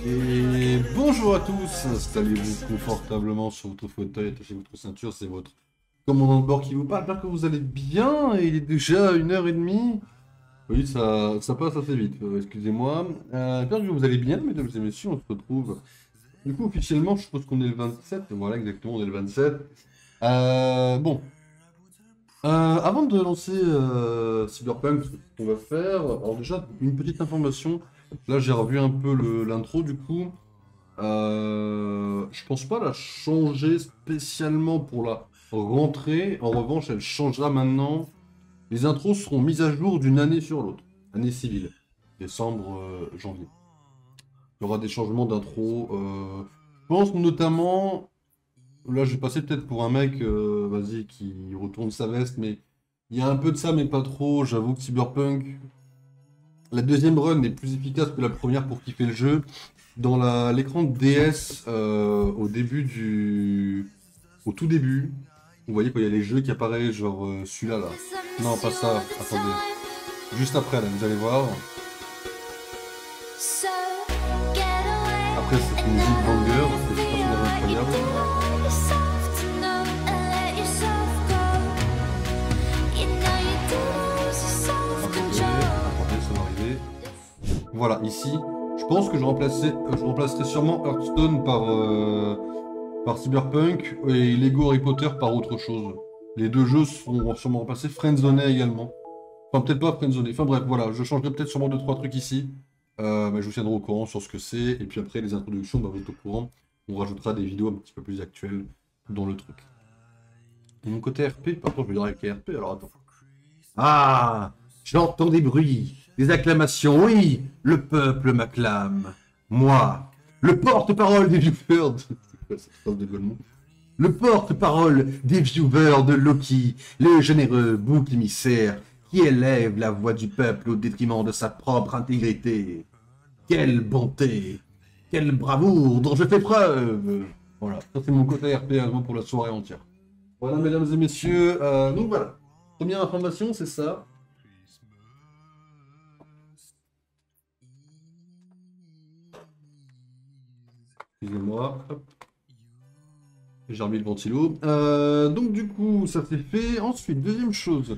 Et bonjour à tous, installez-vous confortablement sur votre fauteuil, attachez votre ceinture, c'est votre commandant de bord qui vous parle, j'espère que vous allez bien, et il est déjà 1h30. Oui, ça passe assez vite, excusez-moi. J'espère que vous allez bien, mesdames et messieurs, on se retrouve. Du coup, officiellement, je suppose qu'on est le 27, voilà exactement, on est le 27. Bon, avant de lancer Cyberpunk, ce qu'on va faire, alors déjà, une petite information. Là, j'ai revu un peu l'intro, du coup. Je pense pas la changer spécialement pour la rentrée. En revanche, elle changera maintenant. Les intros seront mises à jour d'une année sur l'autre. Année civile. Décembre, janvier. Il y aura des changements d'intro. Je pense notamment. Là, je vais passer peut-être pour un mec, vas-y, qui retourne sa veste, mais il y a un peu de ça, mais pas trop. J'avoue que Cyberpunk, la deuxième run est plus efficace que la première pour kiffer le jeu. Dans l'écran de DS, au tout début, vous voyez quand il y a les jeux qui apparaissent, genre celui-là là. Non, pas ça, attendez. Juste après là, vous allez voir. Après cette musique banger, c'est super incroyable. Attendez, ça va arriver. Voilà, ici, je pense que je remplacerai sûrement Hearthstone par Cyberpunk et Lego Harry Potter par autre chose. Les deux jeux seront sûrement remplacés. Friendzone également. Enfin, peut-être pas Friendzone. Enfin bref, voilà, je changerai peut-être sûrement 2-3 trucs ici. Mais je vous tiendrai au courant sur ce que c'est. Et puis après, les introductions, bah, vous êtes au courant. On rajoutera des vidéos un petit peu plus actuelles dans le truc. Et mon côté RP, par contre, je vais dire avec RP, alors attends. Ah, j'entends des bruits, des acclamations. Oui, le peuple m'acclame. Moi, le porte-parole des viewers. C'est quoi cette phrase de Golemont? Le porte-parole des viewers de Loki, le généreux bouc émissaire qui élève la voix du peuple au détriment de sa propre intégrité. Quelle bonté, quelle bravoure dont je fais preuve. Voilà, ça c'est mon côté RP vraiment pour la soirée entière. Voilà, mesdames et messieurs, donc voilà. Première information, c'est ça. Excusez-moi. Hop. J'ai remis le ventilo. Donc du coup, ça c'est fait. Ensuite, deuxième chose.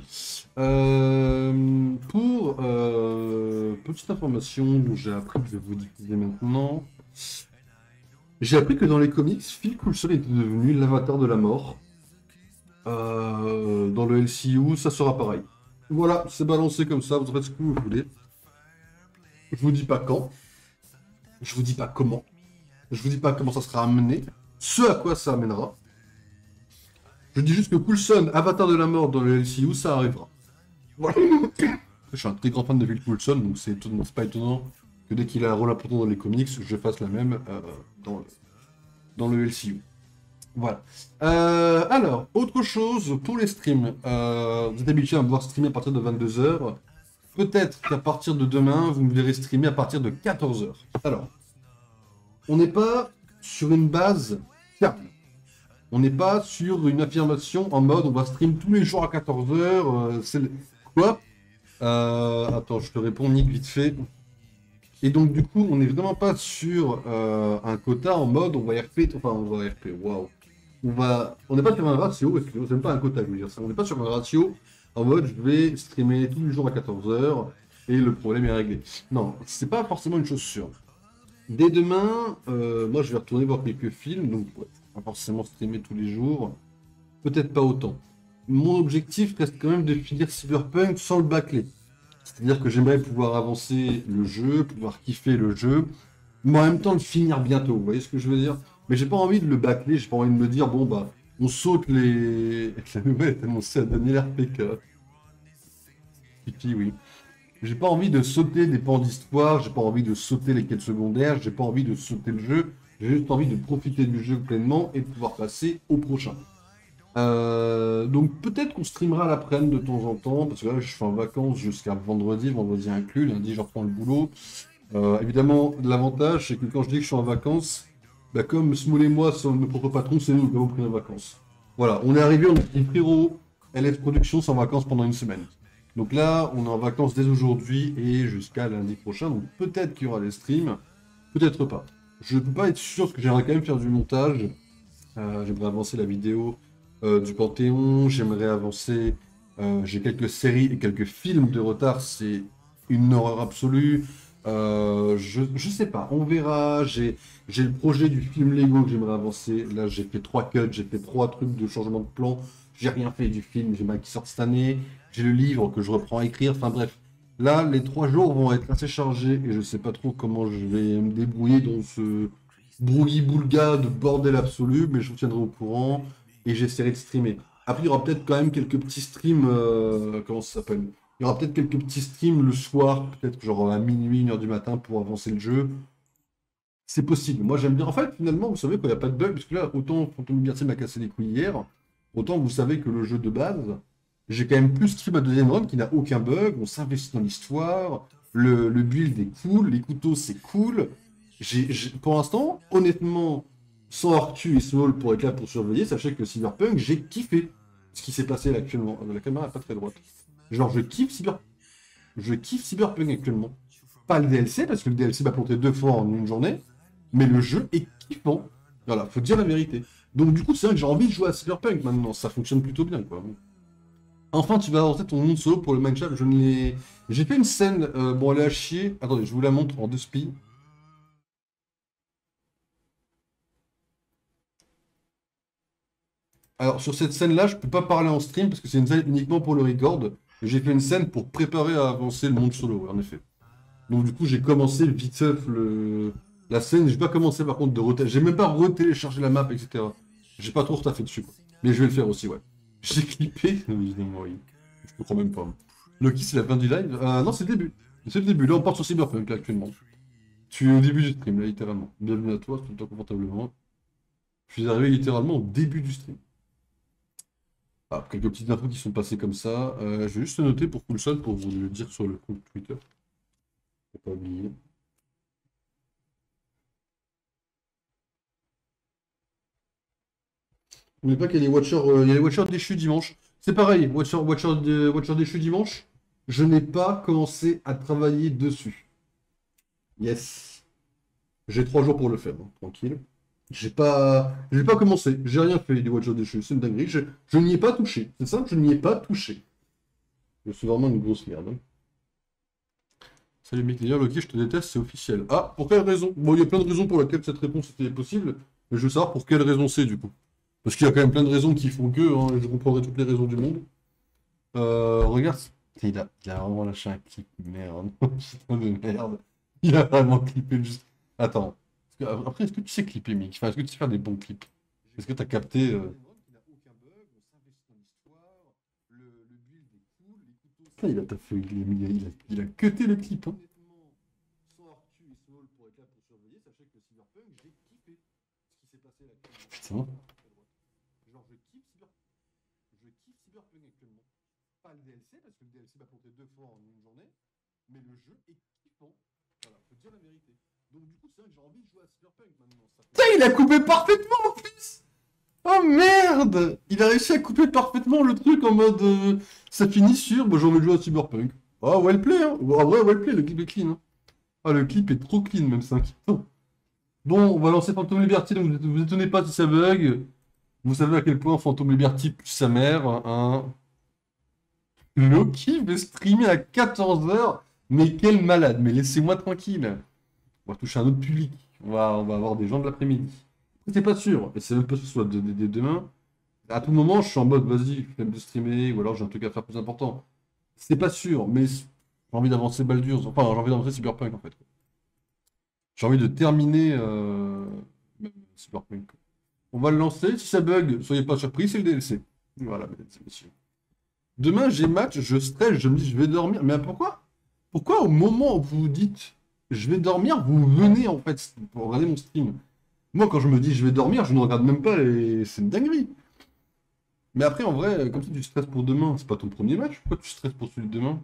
Petite information dont j'ai appris que je vais vous diffuser maintenant. J'ai appris que dans les comics, Phil Coulson était devenu l'avatar de la mort. Dans le LCU, ça sera pareil. Voilà, c'est balancé comme ça, vous en faites ce que vous voulez. Je vous dis pas quand. Je vous dis pas comment. Je vous dis pas comment ça sera amené. Ce à quoi ça amènera. Je dis juste que Coulson, avatar de la mort dans le LCU, ça arrivera. Voilà. Je suis un très grand fan de Phil Coulson, donc c'est pas étonnant que dès qu'il a un rôle important dans les comics, je fasse la même dans le LCU. Voilà. Alors, autre chose pour les streams. Vous êtes habitué à me voir streamer à partir de 22h. Peut-être qu'à partir de demain, vous me verrez streamer à partir de 14h. Alors, on n'est pas sur une base fiable. On n'est pas sur une affirmation en mode on va stream tous les jours à 14h. Quoi attends, je te réponds, Nick, vite fait. Et donc, du coup, on n'est vraiment pas sur un quota en mode on va RP. Enfin, on va RP, waouh. On n'est pas sur un ratio, excusez-moi, c'est même pas un quota, je veux dire ça. On n'est pas sur un ratio en mode je vais streamer tous les jours à 14h et le problème est réglé. Non, c'est pas forcément une chose sûre. Dès demain, moi je vais retourner voir quelques films, donc ouais, pas forcément streamer tous les jours, peut-être pas autant. Mon objectif reste quand même de finir Cyberpunk sans le bâcler. C'est-à-dire que j'aimerais pouvoir avancer le jeu, pouvoir kiffer le jeu, mais en même temps le finir bientôt, vous voyez ce que je veux dire? Mais j'ai pas envie de le bâcler, j'ai pas envie de me dire, bon bah, on saute les... La nouvelle est annoncée à Daniel RPK. Pipi, oui. J'ai pas envie de sauter des pans d'histoire, j'ai pas envie de sauter les quêtes secondaires, j'ai pas envie de sauter le jeu, j'ai juste envie de profiter du jeu pleinement et de pouvoir passer au prochain. Donc peut-être qu'on streamera l'après-midi de temps en temps, parce que là je suis en vacances jusqu'à vendredi inclus, lundi je reprends le boulot. Évidemment, l'avantage c'est que quand je dis que je suis en vacances, bah, comme Smoul et moi sommes nos propres patrons, c'est nous qui avons pris nos vacances. Voilà, on est arrivé, on a dit frérot, LF Productions sont en vacances pendant une semaine. Donc là, on est en vacances dès aujourd'hui et jusqu'à lundi prochain, donc peut-être qu'il y aura des streams. Peut-être pas. Je peux pas être sûr parce que j'aimerais quand même faire du montage. J'aimerais avancer la vidéo du Panthéon. J'aimerais avancer. J'ai quelques séries et quelques films de retard. C'est une horreur absolue. Je sais pas. On verra. J'ai le projet du film Lego que j'aimerais avancer. Là, j'ai fait 3 cuts. J'ai fait 3 trucs de changement de plan. J'ai rien fait du film. J'aimerais qu'il sorte cette année. J'ai le livre que je reprends à écrire. Enfin bref. Là, les 3 jours vont être assez chargés et je sais pas trop comment je vais me débrouiller dans ce brouillis-boulga de bordel absolu, mais je vous tiendrai au courant et j'essaierai de streamer. Après, il y aura peut-être quand même quelques petits streams, comment ça s'appelle? Il y aura peut-être quelques petits streams le soir, peut-être genre à minuit, 1 heure du matin pour avancer le jeu. C'est possible. Moi, j'aime bien. En fait, finalement, vous savez, quand il n'y a pas de bug, parce que là, autant Phantom Liberty m'a cassé les couilles hier, autant vous savez que le jeu de base, j'ai quand même plus kiffé ma deuxième run qui n'a aucun bug, on s'investit dans l'histoire, le build est cool, les couteaux c'est cool. Pour l'instant, honnêtement, sans Arcu et Small pour être là pour surveiller, sachez que Cyberpunk, j'ai kiffé ce qui s'est passé là actuellement. La caméra est pas très droite. Genre, je kiffe Cyberpunk actuellement. Pas le DLC, parce que le DLC m'a planté 2 fois en une journée, mais le jeu est kiffant. Voilà, faut dire la vérité. Donc du coup, c'est vrai que j'ai envie de jouer à Cyberpunk maintenant, ça fonctionne plutôt bien, quoi. Enfin, tu vas avancer ton monde solo pour le Minecraft. Je ne l'ai. J'ai fait une scène. Bon, elle est à chier. Attendez, je vous la montre en 2 spi. Alors, sur cette scène-là, je peux pas parler en stream parce que c'est une scène uniquement pour le record. J'ai fait une scène pour préparer à avancer le monde solo, en effet. Donc, du coup, j'ai commencé vite fait la scène. J'ai pas commencé par contre de J'ai même pas retéléchargé la map, etc. J'ai pas trop retaffé dessus, quoi. Mais je vais le faire aussi, ouais. J'ai clippé. Non, mais évidemment, oui. Je me crois même pas. Loki, c'est la fin du live? Non, c'est le début. C'est le début. Là, on part sur Cyberpunk, là, actuellement. Tu es au début du stream, là, littéralement. Bienvenue à toi, tout confortablement. Je suis arrivé littéralement au début du stream. Ah, quelques petites infos qui sont passées comme ça. Je vais juste noter pour Coulson pour vous le dire sur le compte Twitter. Faut pas oublier. N'oubliez pas qu'il y a les Watchers, il y a les Watchers déchus dimanche. C'est pareil, Watcher déchus dimanche. Je n'ai pas commencé à travailler dessus. Yes. J'ai 3 jours pour le faire, hein, tranquille. J'ai pas commencé, j'ai rien fait des Watchers déchus, c'est une dinguerie. Je n'y ai pas touché. C'est simple, je n'y ai pas touché. Je suis vraiment une grosse merde, hein. Salut mec, d'ailleurs Loki, je te déteste, c'est officiel. Ah, pour quelle raison? Bon, il y a plein de raisons pour lesquelles cette réponse était possible, mais je veux savoir pour quelle raison c'est du coup. Parce qu'il y a quand même plein de raisons qui font que, hein, et je comprendrai toutes les raisons du monde. Regarde, il a vraiment lâché un clip, merde. Putain de merde. Il a vraiment clippé juste. Attends. Après, est-ce que tu sais clipper, Mick? Enfin, est-ce que tu sais faire des bons clips? Est-ce que tu as capté Putain, il a taffé, il a cuté le clip, hein. Putain. Pas le DLC, parce que le DLC m'a planté 2 fois en une journée, mais le jeu est kiffant. Voilà, faut dire la vérité. Donc du coup, c'est vrai que j'ai envie de jouer à Cyberpunk maintenant. Putain, il a coupé parfaitement en plus. Oh merde. Il a réussi à couper parfaitement le truc en mode... ça finit sur... Bah, j'ai envie de jouer à Cyberpunk. Oh, well play, hein. En vrai, well play, le clip est clean, hein. Ah, le clip est trop clean, même, c'est inquiétant. Bon, on va lancer Phantom Liberty, donc vous étonnez pas si ça bug. Vous savez à quel point Phantom Liberty pue sa mère, hein. Loki veut streamer à 14 heures. Mais quel malade, mais laissez-moi tranquille. On va toucher un autre public. On va avoir des gens de l'après-midi. C'est pas sûr, et c'est même pas sûr que ce soit demain. À tout moment, je suis en mode, vas-y, flemme de streamer, ou alors j'ai un truc à faire plus important. C'est pas sûr, mais j'ai envie d'avancer Baldur's. Enfin, j'ai envie d'avancer Cyberpunk en fait. J'ai envie de terminer Cyberpunk. On va le lancer. Si ça bug, soyez pas surpris, c'est le DLC. Voilà, mesdames et messieurs. Demain, j'ai match, je stresse, je me dis, je vais dormir. Mais pourquoi? Pourquoi au moment où vous vous dites, je vais dormir, vous venez en fait pour regarder mon stream? Moi, quand je me dis, je vais dormir, je ne regarde même pas et c'est une dinguerie. Mais après, en vrai, comme ça, tu stresses pour demain. C'est pas ton premier match. Pourquoi tu stresses pour celui de demain?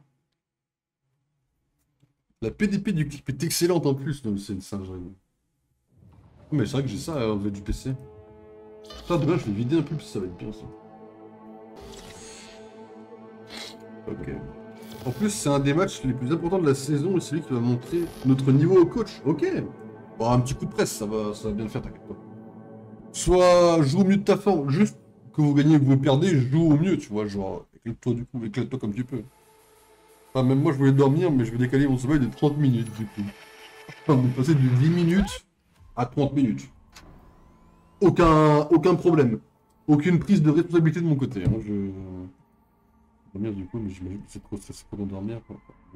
La PDP du clip est excellente en plus. Non, mais c'est une singerie. Mais c'est vrai que j'ai ça à enlever du PC. Ça, demain, je vais vider un peu, puis ça va être bien ça. Ok. En plus, c'est un des matchs les plus importants de la saison et c'est lui qui va montrer notre niveau au coach. Ok. Bon, un petit coup de presse, ça va bien le faire, t'inquiète pas. Soit joue au mieux de ta forme, juste que vous gagnez ou que vous perdez, joue au mieux, tu vois, genre, éclate-toi du coup, éclate-toi comme tu peux. Enfin, même moi je voulais dormir, mais je vais décaler mon sommeil de 30 minutes du coup. Enfin, on est passé de 10 minutes à 30 minutes. Aucun problème. Aucune prise de responsabilité de mon côté. Hein. Dormir du coup, mais j'imagine que c'est trop stressé pour dormir. Quoi.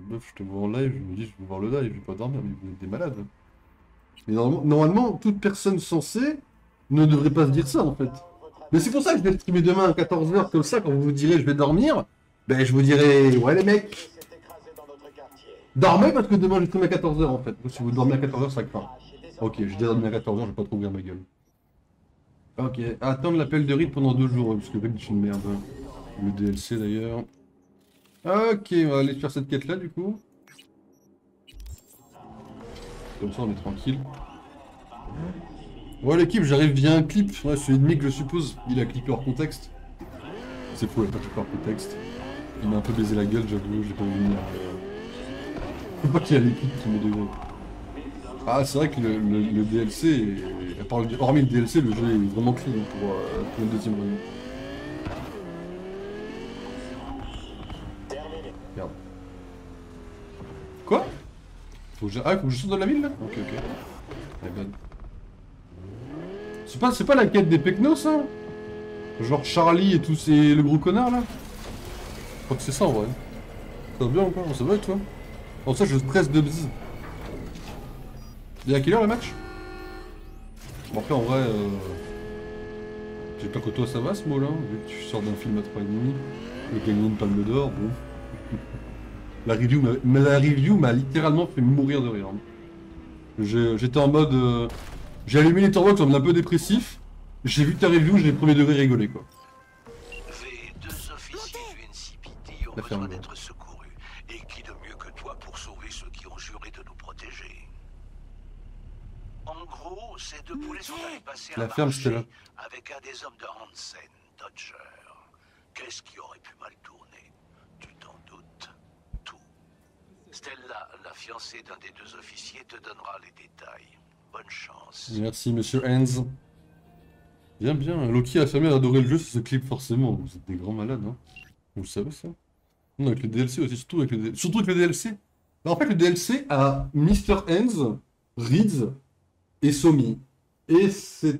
Meuf, je te vois en live, je me dis je vais voir le live, je vais pas dormir, mais vous êtes des malades. Mais normalement, toute personne censée ne devrait pas se dire ça en fait. Mais c'est pour ça que je vais streamer demain à 14h, comme ça, quand vous vous direz je vais dormir, ben je vous dirai ouais les mecs, dormez parce que demain je stream à 14h en fait. Si vous dormez à 14h, ça craint. Ok, j'ai déjà dormi à 14h, je vais pas trop ouvrir ma gueule. Ok, attendre l'appel de Reed pendant 2 jours, parce que Reed c'est une merde. Hein. Le DLC d'ailleurs. Ok, on va aller faire cette quête là du coup. Comme ça on est tranquille. Ouais l'équipe, j'arrive via un clip. Ouais, celui de Mick je suppose. Il a clippé hors contexte. C'est fou, il a pas clippé hors contexte. Il m'a un peu baisé la gueule, j'avoue, j'ai pas vu venir. Je sais pas qu'il y a l'équipe qui met degré. Ah c'est vrai que le DLC, hormis le DLC, le jeu est vraiment clean pour une deuxième revue. Merde. Quoi? Faut que faut que je sorte de la ville là? Ok, ok. My bad. C'est pas la quête des Pecnos ça? Genre Charlie et tous ces... le gros connard là? Je crois que c'est ça en vrai. Ça va bien encore? Ça va et toi? En ça je stresse de bzz. Il est à quelle heure le match? Bon après en vrai... J'espère que toi ça va ce mot là, vu que tu sors d'un film à 3,5. Le gagnant de Palme d'Or, bon. La review m'a littéralement fait mourir de rire. J'étais en mode... j'ai allumé les Letterboxd en mode un peu dépressif. J'ai vu ta review, j'ai premier degré rigolé quoi. Deux officiers du NCPD ont besoin d'être secourus. Et qui de mieux que toi pour sauver ceux qui ont juré de nous protéger? En gros, ces deux poulets sont allés passer un marché avec un des hommes de Hansen, Dodger. Qu'est-ce qui aurait pu mal tourner? Tu t'en doutes? Tout. Stella, la fiancée d'un des deux officiers, te donnera les détails. Bonne chance. Merci, monsieur Hans. Bien, bien. Loki a affirmé adorer le jeu sur ce clip, forcément. Vous êtes des grands malades, hein. Vous le savez, ça? Non, avec le DLC aussi, surtout avec le DLC. Bah, en fait, le DLC a Mr. Hands, Reeds et Somi. Et c'est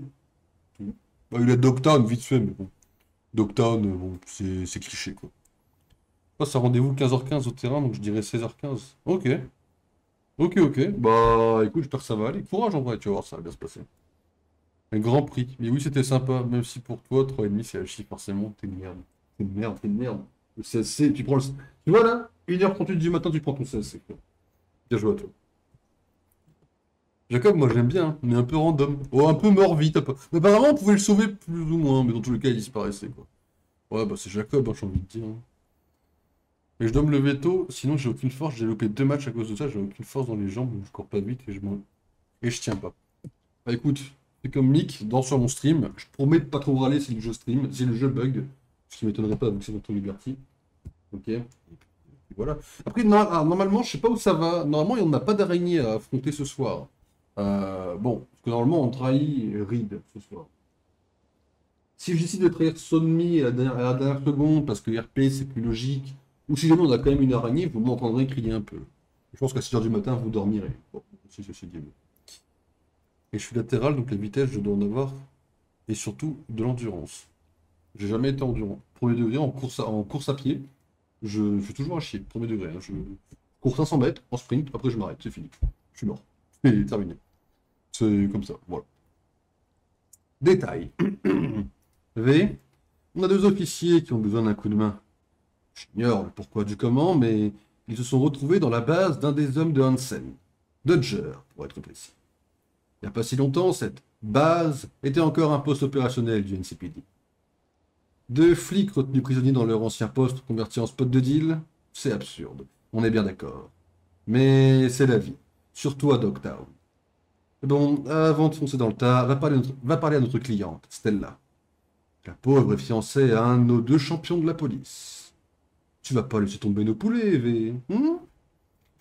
tout. Bah, il a Dogtown vite fait, mais bon. Dogtown, bon, c'est cliché, quoi. Oh, ça rendez-vous 15h15 au terrain, donc je dirais 16h15. Ok. Ok, ok. Bah, écoute, j'espère que ça va aller. Courage, en vrai, tu vas voir, ça va bien se passer. Un grand prix. Mais oui, c'était sympa, même si pour toi, 3,5 c'est à chier, forcément. T'es une merde. T'es une merde, t'es une merde. Le CSC, tu prends le... Tu vois, là 1h38 du matin, tu prends ton CSC, quoi. Bien joué à toi. Jacob, moi j'aime bien, hein. On est un peu random. Oh, un peu mort vite. Mais apparemment, on pouvait le sauver plus ou moins, mais dans tous les cas, il disparaissait, quoi. Ouais, bah c'est Jacob, hein, j'ai envie de dire. Hein. Mais je dois me lever tôt, sinon j'ai aucune force. J'ai loupé 2 matchs à cause de ça, j'ai aucune force dans les jambes, donc je cours pas vite et je tiens pas. Bah écoute, c'est comme Mick, dans sur mon stream. Je promets de pas trop râler si le jeu stream, si le jeu bug. Ce qui m'étonnerait pas, vu que c'est notre Liberty. Ok. Et puis voilà. Après, normalement, je sais pas où ça va. Normalement, il n'y en a pas d'araignée à affronter ce soir. Bon, parce que normalement, on trahit Reed ce soir. Si je décide de trahir Sonmi à la dernière seconde, parce que RP c'est plus logique, ou si jamais on a quand même une araignée, vous m'entendrez crier un peu. Je pense qu'à 6h du matin, vous dormirez. Bon, c'est dit. Et je suis latéral, donc la vitesse, je dois en avoir. Et surtout, de l'endurance. J'ai jamais été endurant. Premier degré, en course à pied, je fais toujours à chier. Premier degré. Hein, je cours 500 mètres, en sprint, après je m'arrête, c'est fini. Je suis mort. C'est terminé. C'est comme ça, voilà. Détail. V. On a 2 officiers qui ont besoin d'un coup de main. J'ignore le pourquoi du comment, mais ils se sont retrouvés dans la base d'un des hommes de Hansen. Dodger, pour être précis. Il n'y a pas si longtemps, cette base était encore un poste opérationnel du NCPD. 2 flics retenus prisonniers dans leur ancien poste convertis en spot de deal, c'est absurde. On est bien d'accord. Mais c'est la vie. Surtout à Dogtown. Bon, avant de foncer dans le tas, va parler à notre cliente, Stella. La pauvre est fiancée à un de nos 2 champions de la police. Tu vas pas laisser tomber nos poulets, V.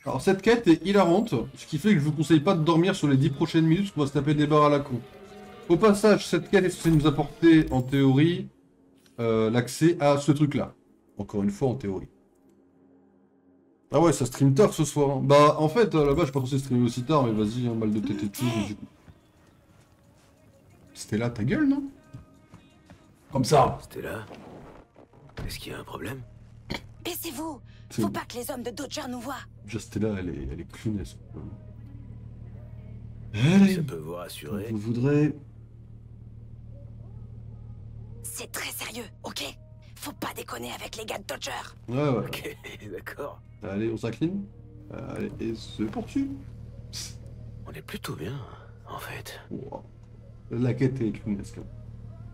Alors cette quête est hilarante, ce qui fait que je vous conseille pas de dormir sur les 10 prochaines minutes, parce qu'on va se taper des barres à la con. Au passage, cette quête est censée nous apporter, en théorie, l'accès à ce truc-là. Encore une fois, en théorie. Ah ouais, ça stream tard ce soir. Hein. Bah, en fait, là-bas, je suis pas censé streamer aussi tard, mais vas-y, hein, mal de tête et tout, du coup. C'était là ta gueule, non? Comme ça. C'était là. Est-ce qu'il y a un problème? Baissez-vous! Faut pas que les hommes de Dodger nous voient! Déjà, Stella, elle est clownesque. Ça peut vous rassurer. Vous voudrez... C'est très sérieux, ok? Faut pas déconner avec les gars de Dodger! Ouais, ouais. Ok, d'accord. Allez, on s'incline. Allez, et c'est poursu. On est plutôt bien, en fait. Wow. La quête est clownesque.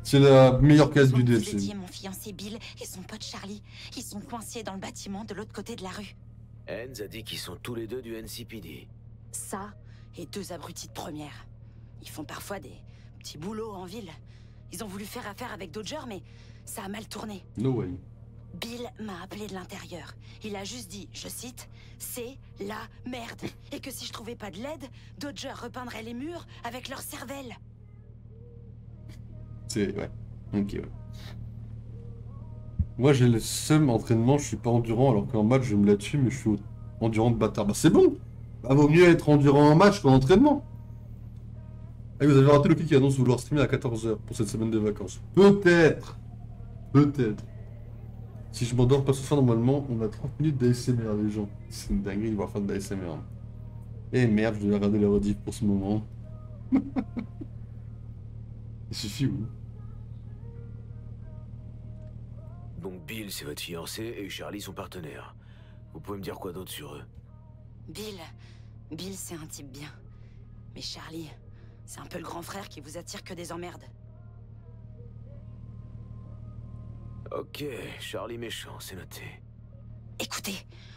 C'est la meilleure case du Vous DLC. étiez mon fiancé Bill et son pote Charlie. Ils sont coincés dans le bâtiment de l'autre côté de la rue. Enz a dit qu'ils sont tous les deux du NCPD. Ça et 2 abrutis de première. Ils font parfois des petits boulots en ville. Ils ont voulu faire affaire avec Dodger, mais ça a mal tourné. No way. Bill m'a appelé de l'intérieur. Il a juste dit, je cite, « C'est la merde !» et que si je trouvais pas de l'aide, Dodger repeindrait les murs avec leur cervelle. C'est... ouais. Ok, ouais. Moi, j'ai le seum entraînement, je suis pas endurant, alors qu'en match, je me la tue, mais je suis endurant de bâtard. Bah, c'est bon! Bah, vaut mieux être endurant en match qu'en entraînement. Ah, vous avez raté le qui annonce vouloir streamer à 14 h pour cette semaine de vacances. Peut-être! Peut-être. Si je m'endors pas ce soir, normalement, on a 30 minutes d'ASMR, les gens. C'est une dinguerie de voir faire de l'ASMR. Eh merde, je devais regarder la rediff pour ce moment. Il suffit, oui. Donc Bill, c'est votre fiancé, et Charlie, son partenaire. Vous pouvez me dire quoi d'autre sur eux? Bill, c'est un type bien. Mais Charlie, c'est un peu le grand frère qui vous attire que des emmerdes. Ok, Charlie méchant, c'est noté. Écoutez,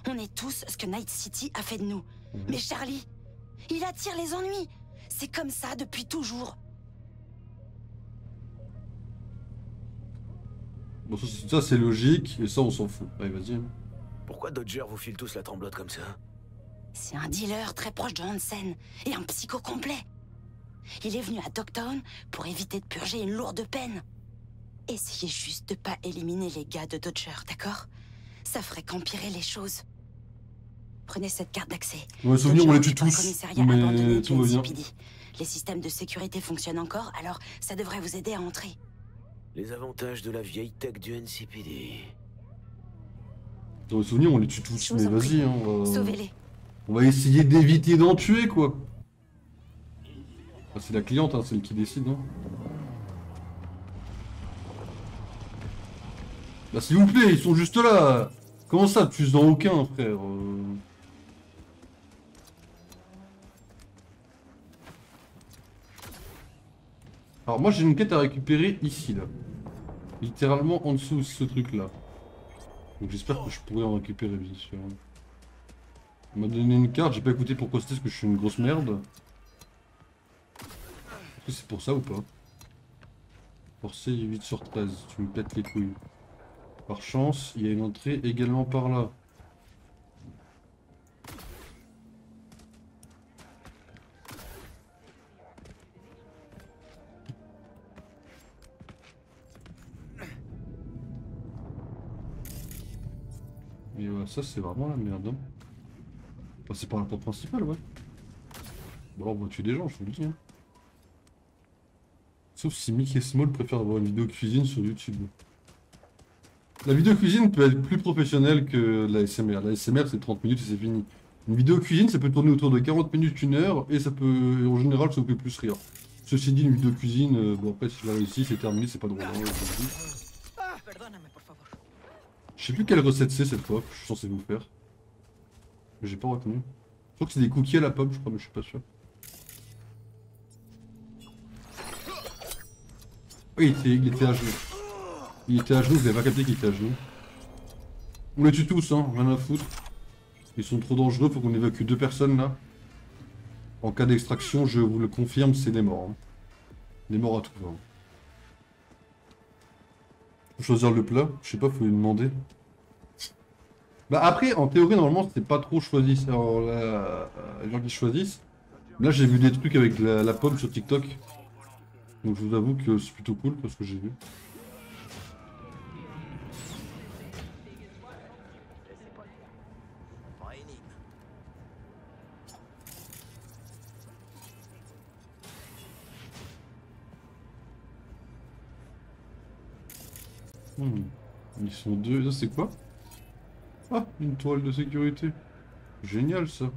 on est tous ce que Night City a fait de nous. Mais Charlie, il attire les ennuis. C'est comme ça depuis toujours. Bon, ça c'est logique, et ça on s'en fout. Allez, vas-y. Pourquoi Dodger vous file tous la tremblote comme ça? C'est un dealer très proche de Hansen, et un psycho complet. Il est venu à Dogtown pour éviter de purger une lourde peine. Essayez juste de pas éliminer les gars de Dodger, d'accord? Ça ferait qu'empirer les choses. Prenez cette carte d'accès. Ouais, souvenir, on les tue tous, Mais tout va bien. Les systèmes de sécurité fonctionnent encore, alors ça devrait vous aider à entrer. Les avantages de la vieille tech du NCPD. Dans le souvenir, on les tue tous, mais vas-y, hein, Sauvez-les. on va essayer d'éviter d'en tuer, quoi. Ah, c'est la cliente, hein, celle qui décide, hein. Bah s'il vous plaît, ils sont juste là. Comment ça, tu es dans aucun, frère Alors moi j'ai une quête à récupérer ici, là. Littéralement en dessous de ce truc-là. Donc j'espère que je pourrai en récupérer, bien sûr. On m'a donné une carte, j'ai pas écouté pourquoi c'était, parce que je suis une grosse merde. Est-ce que c'est pour ça ou pas? Forcé 8 sur 13, tu me pètes les couilles. Par chance, il y a une entrée également par là. Et ouais, ça c'est vraiment la merde. Hein. Enfin, c'est par la porte principale, ouais. Bon, on va tuer des gens, je vous le dis. Hein. Sauf si Mickey Small préfère avoir une vidéo cuisine sur YouTube. La vidéo cuisine peut être plus professionnelle que la SMR. La SMR c'est 30 minutes et c'est fini. Une vidéo cuisine ça peut tourner autour de 40 minutes, 1 heure et ça peut, en général ça vous fait plus rire. Ceci dit, une vidéo cuisine, bon après si je la réussis c'est terminé, c'est pas drôle. Hein, je sais plus quelle recette c'est cette fois que je suis censé vous faire. Mais j'ai pas retenu. Je crois que c'est des cookies à la pomme je crois mais je suis pas sûr. Oui il était à genoux. Il était à genoux, vous avez pas capté qu'il était à genoux. On les tue tous, hein, rien à foutre. Ils sont trop dangereux, faut qu'on évacue 2 personnes là. En cas d'extraction, je vous le confirme, c'est des morts. Hein. Des morts à tout va. Hein. Faut choisir le plat, je sais pas, faut lui demander. Bah après, en théorie, normalement, c'est pas trop choisi. Alors, les gens qui choisissent. Là, j'ai vu des trucs avec la pomme sur TikTok. Donc je vous avoue que c'est plutôt cool parce que j'ai vu. Ils sont deux. Ça, c'est quoi? Ah, une toile de sécurité. Génial, ça.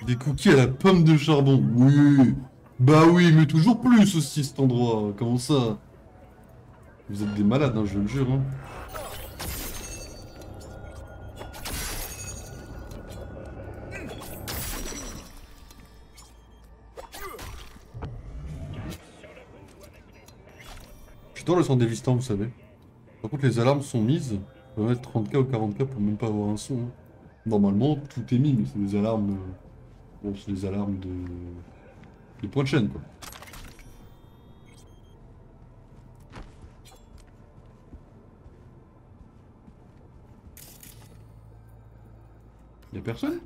Des cookies à la pomme de charbon. Oui. Bah oui, mais toujours plus aussi, cet endroit. Comment ça? Vous êtes des malades, hein, je le jure. Hein. J'adore le son dévistant, vous savez. Par contre, les alarmes sont mises. On peut mettre 30K ou 40K pour même pas avoir un son. Hein. Normalement, tout est mis, mais c'est des alarmes... Bon, c'est des alarmes de point de chaîne, quoi. Y'a personne?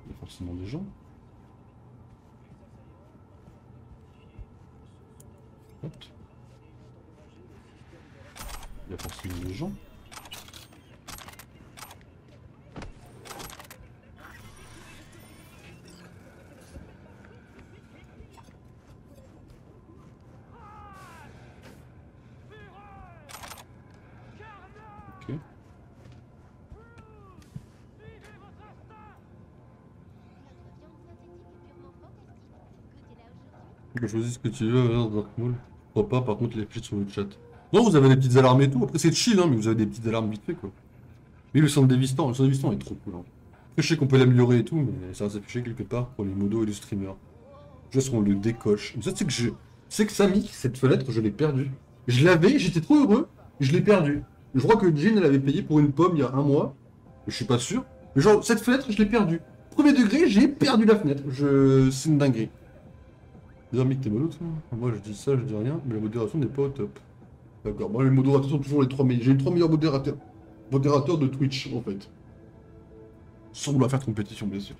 Y'a forcément des gens. Hop. Y'a forcément des gens. Ok. Tu peux choisir ce que tu veux avec Dark Maul. Pourquoi pas, par contre, les petites sur le chat. Non, vous avez des petites alarmes et tout. Après, c'est chill, hein, mais vous avez des petites alarmes vite fait, quoi. Mais le centre dévistant est trop cool. Hein. Après, je sais qu'on peut l'améliorer et tout, mais ça va s'afficher quelque part pour les modos et les streamers. Juste qu'on le décoche. Mais ça, c'est que c'est que Samy, cette fenêtre, je l'ai perdue. Je l'avais, j'étais trop heureux, et je l'ai perdue. Je crois que Jean, elle avait payé pour une pomme il y a un mois. Je suis pas sûr. Mais genre, cette fenêtre, je l'ai perdue. Premier degré, j'ai perdu la fenêtre. C'est une dinguerie. Les amis, que t'es mollo, toi. Moi, je dis ça, je dis rien, mais la modération n'est pas au top. D'accord. Moi, les modérateurs sont toujours les 3 meilleurs. J'ai les 3 meilleurs modérateurs. Modérateurs de Twitch, en fait. Sans vouloir faire de compétition, bien sûr.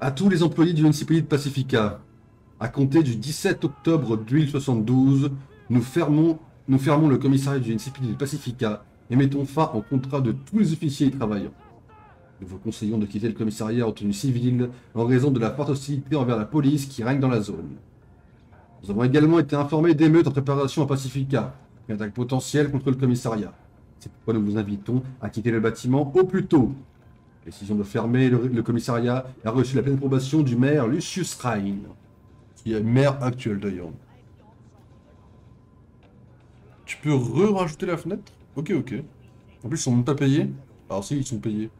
À tous les employés du NCPD de Pacifica, à compter du 17 octobre 2072, nous fermons le commissariat du NCPD de Pacifica et mettons fin au contrat de tous les officiers y travaillant. Nous vous conseillons de quitter le commissariat en tenue civile en raison de la forte hostilité envers la police qui règne dans la zone. Nous avons également été informés d'émeutes en préparation à Pacifica, une attaque potentielle contre le commissariat. C'est pourquoi nous vous invitons à quitter le bâtiment au plus tôt. La décision de fermer le commissariat a reçu la pleine approbation du maire Lucius Rhein, qui est maire actuel d'ailleurs. Tu peux rajouter la fenêtre? Ok, ok. En plus, ils sont même pas payés. Alors si, ils sont payés.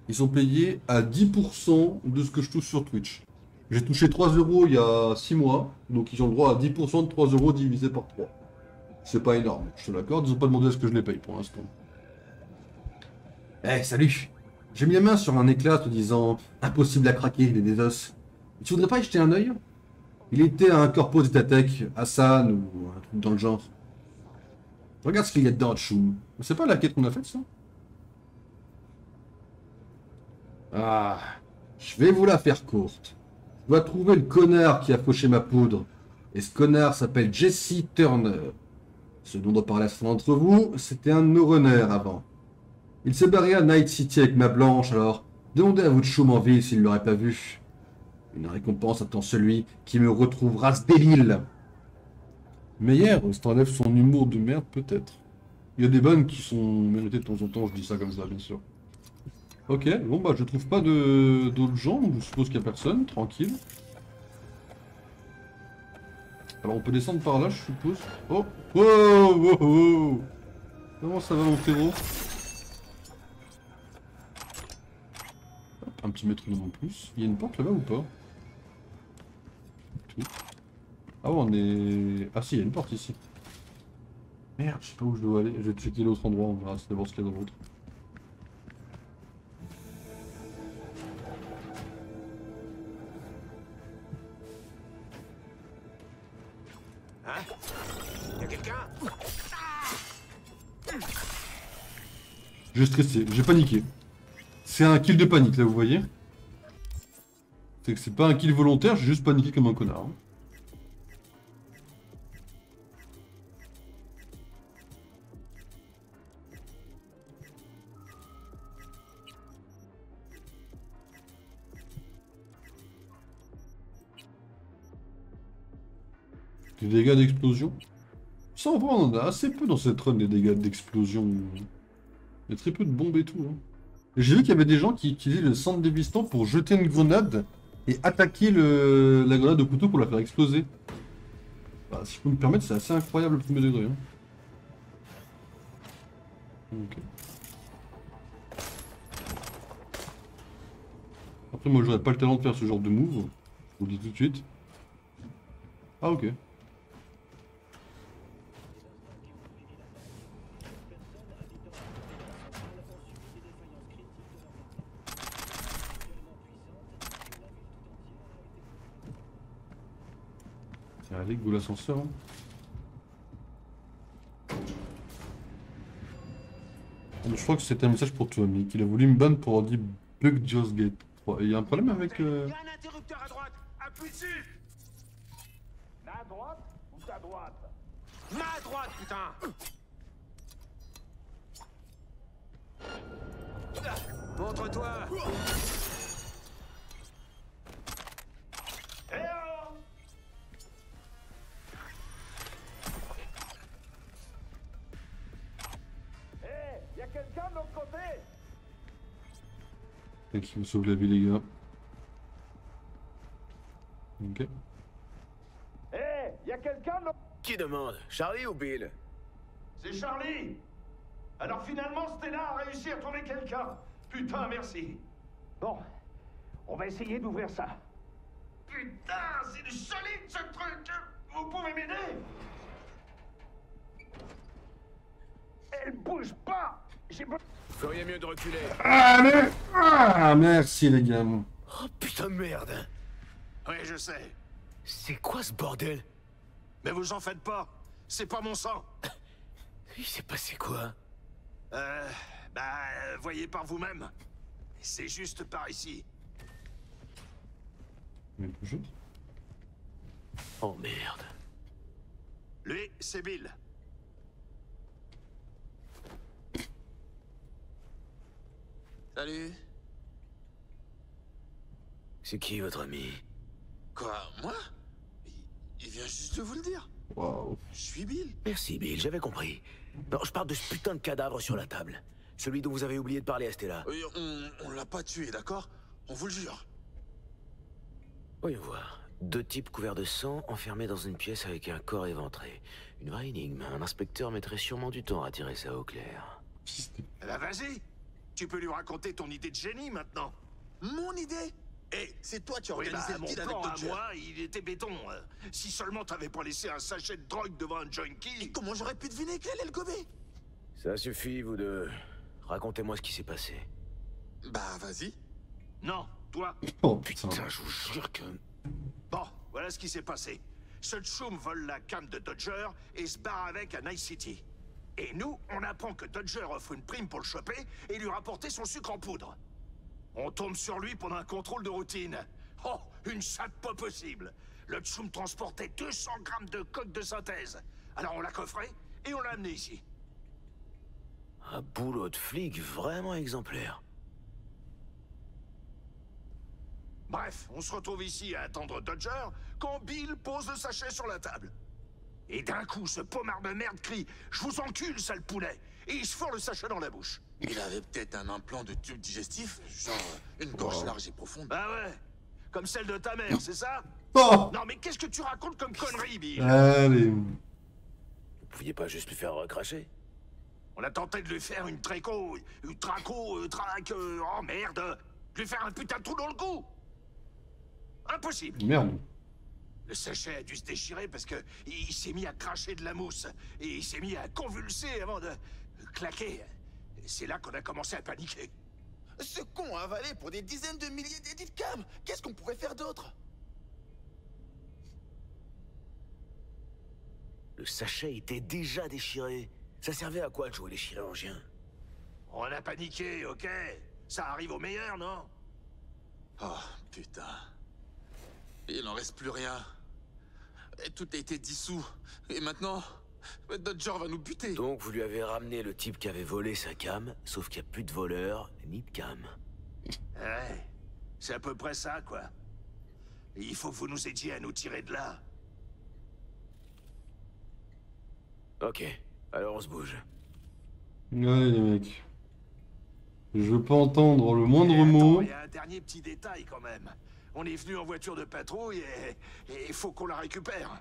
Ils sont payés à 10% de ce que je touche sur Twitch. J'ai touché 3 € il y a 6 mois, donc ils ont le droit à 10% de 3 € divisé par 3. C'est pas énorme, je te l'accorde, ils ont pas demandé à ce que je les paye pour l'instant. Eh, salut! J'ai mis la main sur un éclat te disant impossible à craquer, il est des os. Tu voudrais pas y jeter un œil? Il était à un corpo d'Itatech, Hassan ou un truc dans le genre. Regarde ce qu'il y a dedans, Choum. C'est pas la quête qu'on a faite, ça? Ah, je vais vous la faire courte. Je dois trouver le connard qui a fauché ma poudre. Et ce connard s'appelle Jesse Turner. Ce dont doit parler à certains d'entre vous, c'était un no-runner avant. Il s'est barré à Night City avec ma blanche, alors demandez à votre choum en ville s'il ne l'aurait pas vu. Une récompense attend celui qui me retrouvera ce débile. Meilleur, ça t'enlève son humour de merde, peut-être. Il y a des bonnes qui sont méritées de temps en temps, je dis ça comme ça, bien sûr. Ok, bon bah je trouve pas d'autres gens, je suppose qu'il y a personne, tranquille. Alors on peut descendre par là, je suppose. Oh, oh, oh, oh. Comment ça va mon frérot? Un petit métronome en plus. Il y a une porte là-bas ou pas? Tout. Ah ouais, on est... Ah si, il y a une porte ici. Merde, je sais pas où je dois aller. Je vais checker l'autre endroit, on verra d'abord ce qu'il y a dans l'autre. Hein? Y'a quelqu'un? J'ai stressé, j'ai paniqué. C'est un kill de panique là, vous voyez? C'est que c'est pas un kill volontaire, j'ai juste paniqué comme un connard. Hein. Des dégâts d'explosion. Ça, on voit, on en a assez peu dans cette run, des dégâts d'explosion. Il y a très peu de bombes et tout. Hein. J'ai vu qu'il y avait des gens qui utilisaient le centre dévistant pour jeter une grenade et attaquer la grenade au couteau pour la faire exploser. Bah, si je peux me permettre, c'est assez incroyable le premier degré. Hein. Ok. Après, moi, j'aurais pas le talent de faire ce genre de move. Je vous le dis tout de suite. Ah, ok. Allez, go l'ascenseur. Hein. Je crois que c'était un message pour toi, Mick. Il a voulu me ban pour avoir dit bug just gate 3. Il y a un problème avec. Il y a un interrupteur à droite. Appuie dessus. La droite ou ta droite? Ma droite, putain. Montre-toi. Eh oh! Eh, y'a quelqu'un de l'autre côté? Et qui me sauve la vie, les gars. Ok. Eh, y'a quelqu'un de l'autre... Qui demande? Charlie ou Bill? C'est Charlie! Alors finalement, Stella a réussi à trouver quelqu'un. Putain, merci. Bon, on va essayer d'ouvrir ça. Putain, c'est du solide ce truc! Vous pouvez m'aider? Elle bouge pas! J'ai besoin... Vous feriez mieux de reculer. Allez! Ah, merci, les gars. Oh putain de merde. Oui, je sais. C'est quoi ce bordel? Mais vous en faites pas. C'est pas mon sang. Il s'est passé quoi? Voyez par vous-même. C'est juste par ici. Mais bonjour. Oh merde. Lui, c'est Bill. Salut. C'est qui votre ami? Quoi, moi? Il vient juste de vous le dire. Waouh. Je suis Bill. Merci Bill, j'avais compris. Non, je parle de ce putain de cadavre sur la table. Celui dont vous avez oublié de parler à Stella. Oui, on l'a pas tué, d'accord? On vous le jure. Voyons voir. Deux types couverts de sang, enfermés dans une pièce avec un corps éventré. Une vraie énigme. Un inspecteur mettrait sûrement du temps à tirer ça au clair. Eh ben vas-y. Tu peux lui raconter ton idée de génie maintenant. Mon idée? Eh, C'est toi qui as oui, organisé le mon deal avec plan à Dodger. moi, il était béton. Si seulement t'avais pas laissé un sachet de drogue devant un Et junkie. comment j'aurais pu deviner qu'elle est le gobé? Ça suffit, vous deux. Racontez-moi ce qui s'est passé. Bah, vas-y. Non, toi. Oh putain. Putain, je vous jure que... Bon, voilà ce qui s'est passé. Ce tchoum vole la cam de Dodger et se barre avec à Night City. Et nous, on apprend que Dodger offre une prime pour le choper et lui rapporter son sucre en poudre. On tombe sur lui pendant un contrôle de routine. Oh, une chatte pas possible. Le tchoum transportait 200 grammes de coke de synthèse. Alors on l'a coffré et on l'a amené ici. Un boulot de flic vraiment exemplaire. Bref, on se retrouve ici à attendre Dodger quand Bill pose le sachet sur la table. Et d'un coup, ce pommard de merde crie « Je vous encule, sale poulet !» Et il se fourre le sachet dans la bouche. Il avait peut-être un implant de tube digestif, genre une gorge large et profonde. Bah ouais, comme celle de ta mère, c'est ça? Oh. Non mais qu'est-ce que tu racontes comme connerie, Bill? Allez. Vous pouviez pas juste lui faire recracher? On a tenté de lui faire une tréco, une traco, oh merde! De lui faire un putain de trou dans le cou! Impossible! Merde. Le sachet a dû se déchirer parce que il s'est mis à cracher de la mousse. Et il s'est mis à convulser avant de claquer. Et c'est là qu'on a commencé à paniquer. Ce con a avalé pour des dizaines de milliers d'édits de câbles. Qu'est-ce qu'on pouvait faire d'autre? Le sachet était déjà déchiré. Ça servait à quoi de jouer les chirurgiens? On a paniqué, ok? Ça arrive au meilleur, non? Oh, putain. Il en reste plus rien. Et tout a été dissous. Et maintenant, Dodger va nous buter. Donc vous lui avez ramené le type qui avait volé sa cam, sauf qu'il n'y a plus de voleur, ni de cam. Ouais, c'est à peu près ça, quoi. Il faut que vous nous aidiez à nous tirer de là. Ok, alors on se bouge. Ouais, les mecs. Je veux pas entendre le moindre Et attends, mot. il y a un dernier petit détail, quand même. On est venu en voiture de patrouille et il faut qu'on la récupère.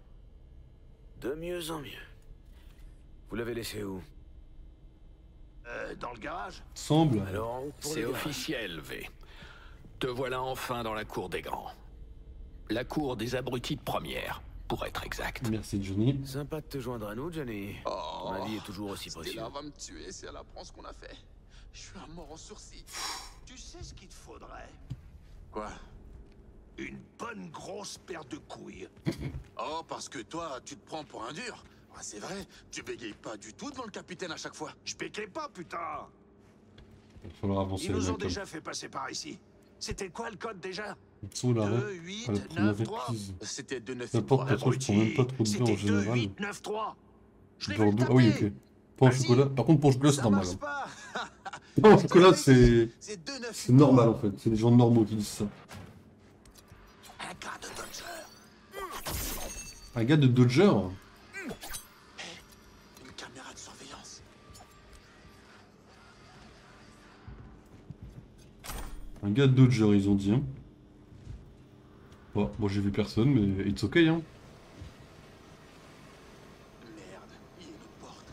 De mieux en mieux. Vous l'avez laissé où? Dans le garage? Semble. Alors, en route pour C'est le garage. officiel, V. Te voilà enfin dans la cour des grands. La cour des abrutis de première, pour être exact. Merci Johnny. Sympa de te joindre à nous, Johnny. Oh, Ton avis est toujours aussi précieux. Stella va me tuer si elle apprend ce qu'on a fait. Je suis un mort en sursis. Tu sais ce qu'il te faudrait? Quoi? Une bonne grosse paire de couilles. Oh, parce que toi, tu te prends pour un dur. Ah, c'est vrai, tu bégayes pas du tout devant le capitaine à chaque fois. Je péquais pas, putain. Il va falloir avancer Ils les nous ont mecs. déjà fait passer par ici. C'était quoi le code déjà? Sous la 2, 8, à la première 9, 3. reprise. C'était de 9 N'importe quoi, je prends même pas trop de bien en C'était 2, général. 8, 9, 3. Je l'ai Genre vu deux- Ah oui, taper. ok. Pain au Vas-y. chocolat. Par contre, pain au chocolat, c'est Ça normal. marche hein. pas. Pain au chocolat, c'est C'est 2, 9, c'est normal en fait. C'est les gens normaux qui disent ça. Un gars de Dodger. Un gars de Dodger. Une caméra de surveillance. Un gars de Dodger, ils ont dit. Hein. Bon, moi j'ai vu personne, mais it's ok. Hein. Merde, il y a une porte.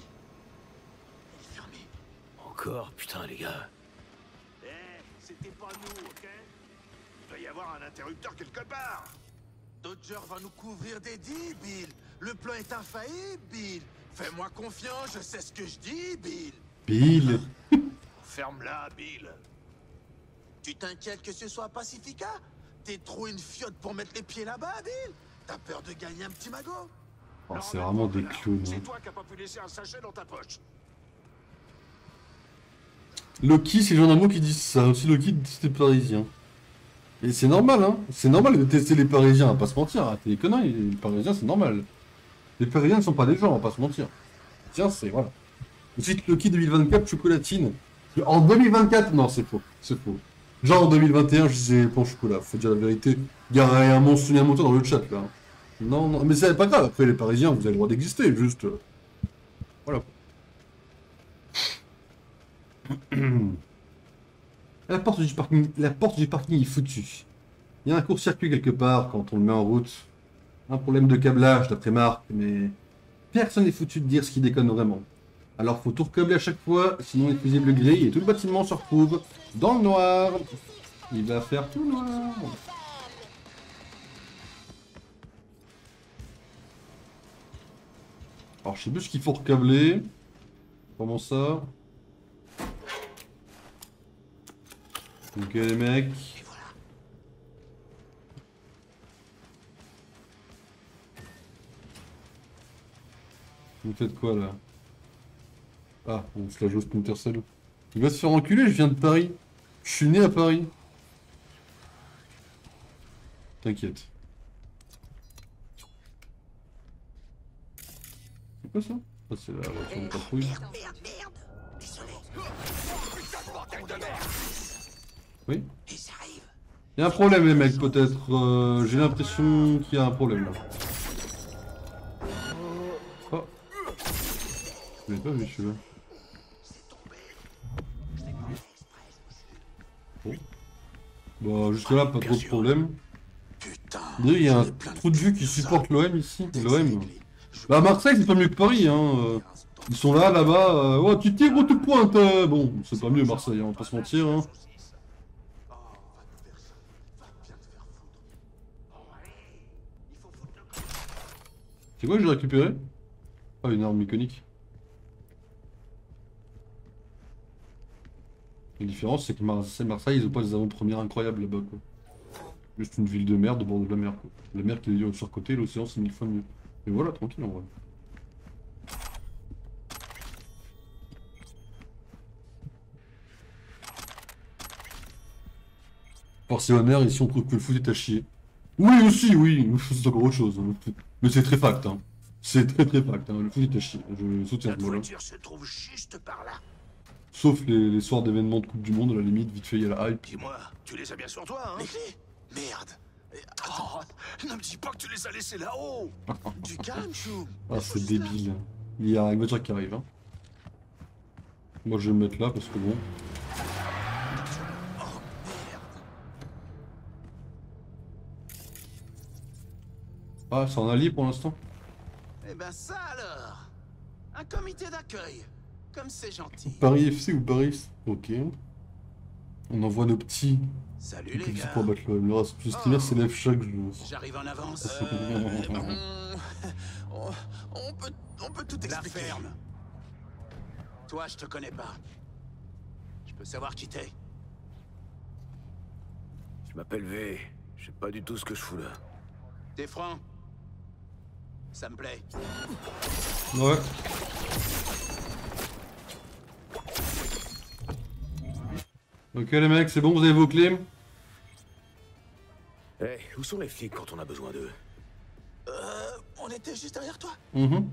Elle est fermée. Encore, putain, les gars. Eh, c'était pas nous, ok? Il doit y avoir un interrupteur quelque part. Dodger va nous couvrir des dits, Bill. Le plan est infaillible, Bill. Fais-moi confiance, je sais ce que je dis, Bill. Bill. Ferme-la, Bill. Tu t'inquiètes que ce soit Pacifica? T'es trop une fiotte pour mettre les pieds là-bas, Bill? T'as peur de gagner un petit magot? Oh, c'est vraiment des clowns. Hein. C'est toi qui as pas pu laisser un sachet dans ta poche. Loki, c'est les gens d'amour qui disent ça. Aussi Loki, c'est les Parisiens. Et c'est normal, hein. C'est normal de tester les Parisiens, on va pas se mentir. Hein. T'es des conneries, les Parisiens, c'est normal. Les Parisiens ne sont pas des gens, on va pas se mentir. Tiens, c'est voilà. Ensuite, Loki 2024, chocolatine. En 2024, non, c'est faux. C'est faux. Genre en 2021, je disais pain au chocolat. Faut dire la vérité. Il y a un monstre Miyamoto dans le chat là. Non, non, mais c'est pas grave. Après, les Parisiens, vous avez le droit d'exister. Juste. Voilà. La porte du parking est foutue. Il y a un court-circuit quelque part quand on le met en route. Un problème de câblage d'après Marc, mais personne n'est foutu de dire ce qui déconne vraiment. Alors faut tout recabler à chaque fois, sinon les fusibles grillent et tout le bâtiment se retrouve dans le noir. Il va faire tout noir. Alors je sais plus ce qu'il faut recabler. Comment ça? Ok les mecs. Vous faites quoi là? Ah, on se la joue Splinter Cell. Il va se faire enculer, je viens de Paris. Je suis né à Paris. T'inquiète. C'est quoi ça? Ah, c'est la voiture de patrouille. Oui? Il y a un problème les mecs peut-être. J'ai l'impression qu'il y a un problème là. Oh. Je l'ai pas vu celui-là. Bon. Bah jusque là pas trop de problème. Putain. Il y a un j'ai plein de trou de vue qui supporte l'OM ici. L'OM. Bah Marseille c'est pas mieux que Paris hein. Ils sont là, là-bas. Oh tu tires ou tu pointes Bon, c'est pas mieux Marseille, hein, on va pas se mentir. Hein. C'est quoi que j'ai récupéré? Ah une arme mécanique. La différence c'est que Marseille ils ont pas des avant-premières incroyables là-bas quoi. Juste une ville de merde au bord de la mer quoi. La mer qui est sur le côté, l'océan c'est 1000 fois mieux. Et voilà, tranquille en vrai. Par c'est honneur, ici on trouve que le foot est à chier. Oui aussi, oui, c'est encore autre chose. Hein. Mais c'est très fact, hein. C'est très fact, hein. Le foot est à chier. Je soutiens ce mot-là. se trouve juste par là. Sauf les soirs d'événements de Coupe du Monde, à la limite, vite fait, il y a la hype. Dis-moi, tu les as bien sur toi, hein? Les clés? Merde. Attends, Ne me dis pas que tu les as laissés là-haut. du calme, Chou. Ah, c'est débile. Il y a une voiture qui arrive, hein. Moi, je vais me mettre là, parce que bon... Oh, merde. Ah, c'est en allié pour l'instant. Eh ben ça alors. Un comité d'accueil. Comme c'est gentil. Paris FC ou Paris? Ok. On envoie nos petits. Salut les gars. Pour battre le reste. Le streamer s'élève chaque jour. J'arrive en avance. On peut tout expliquer. La ferme. Toi, je te connais pas. Je peux savoir qui t'es. Je m'appelle V. Je sais pas du tout ce que je fous là. T'es franc. Ça me plaît. Ouais. Ok les mecs, c'est bon, vous avez vos clés? Hey, où sont les flics quand on a besoin d'eux? On était juste derrière toi.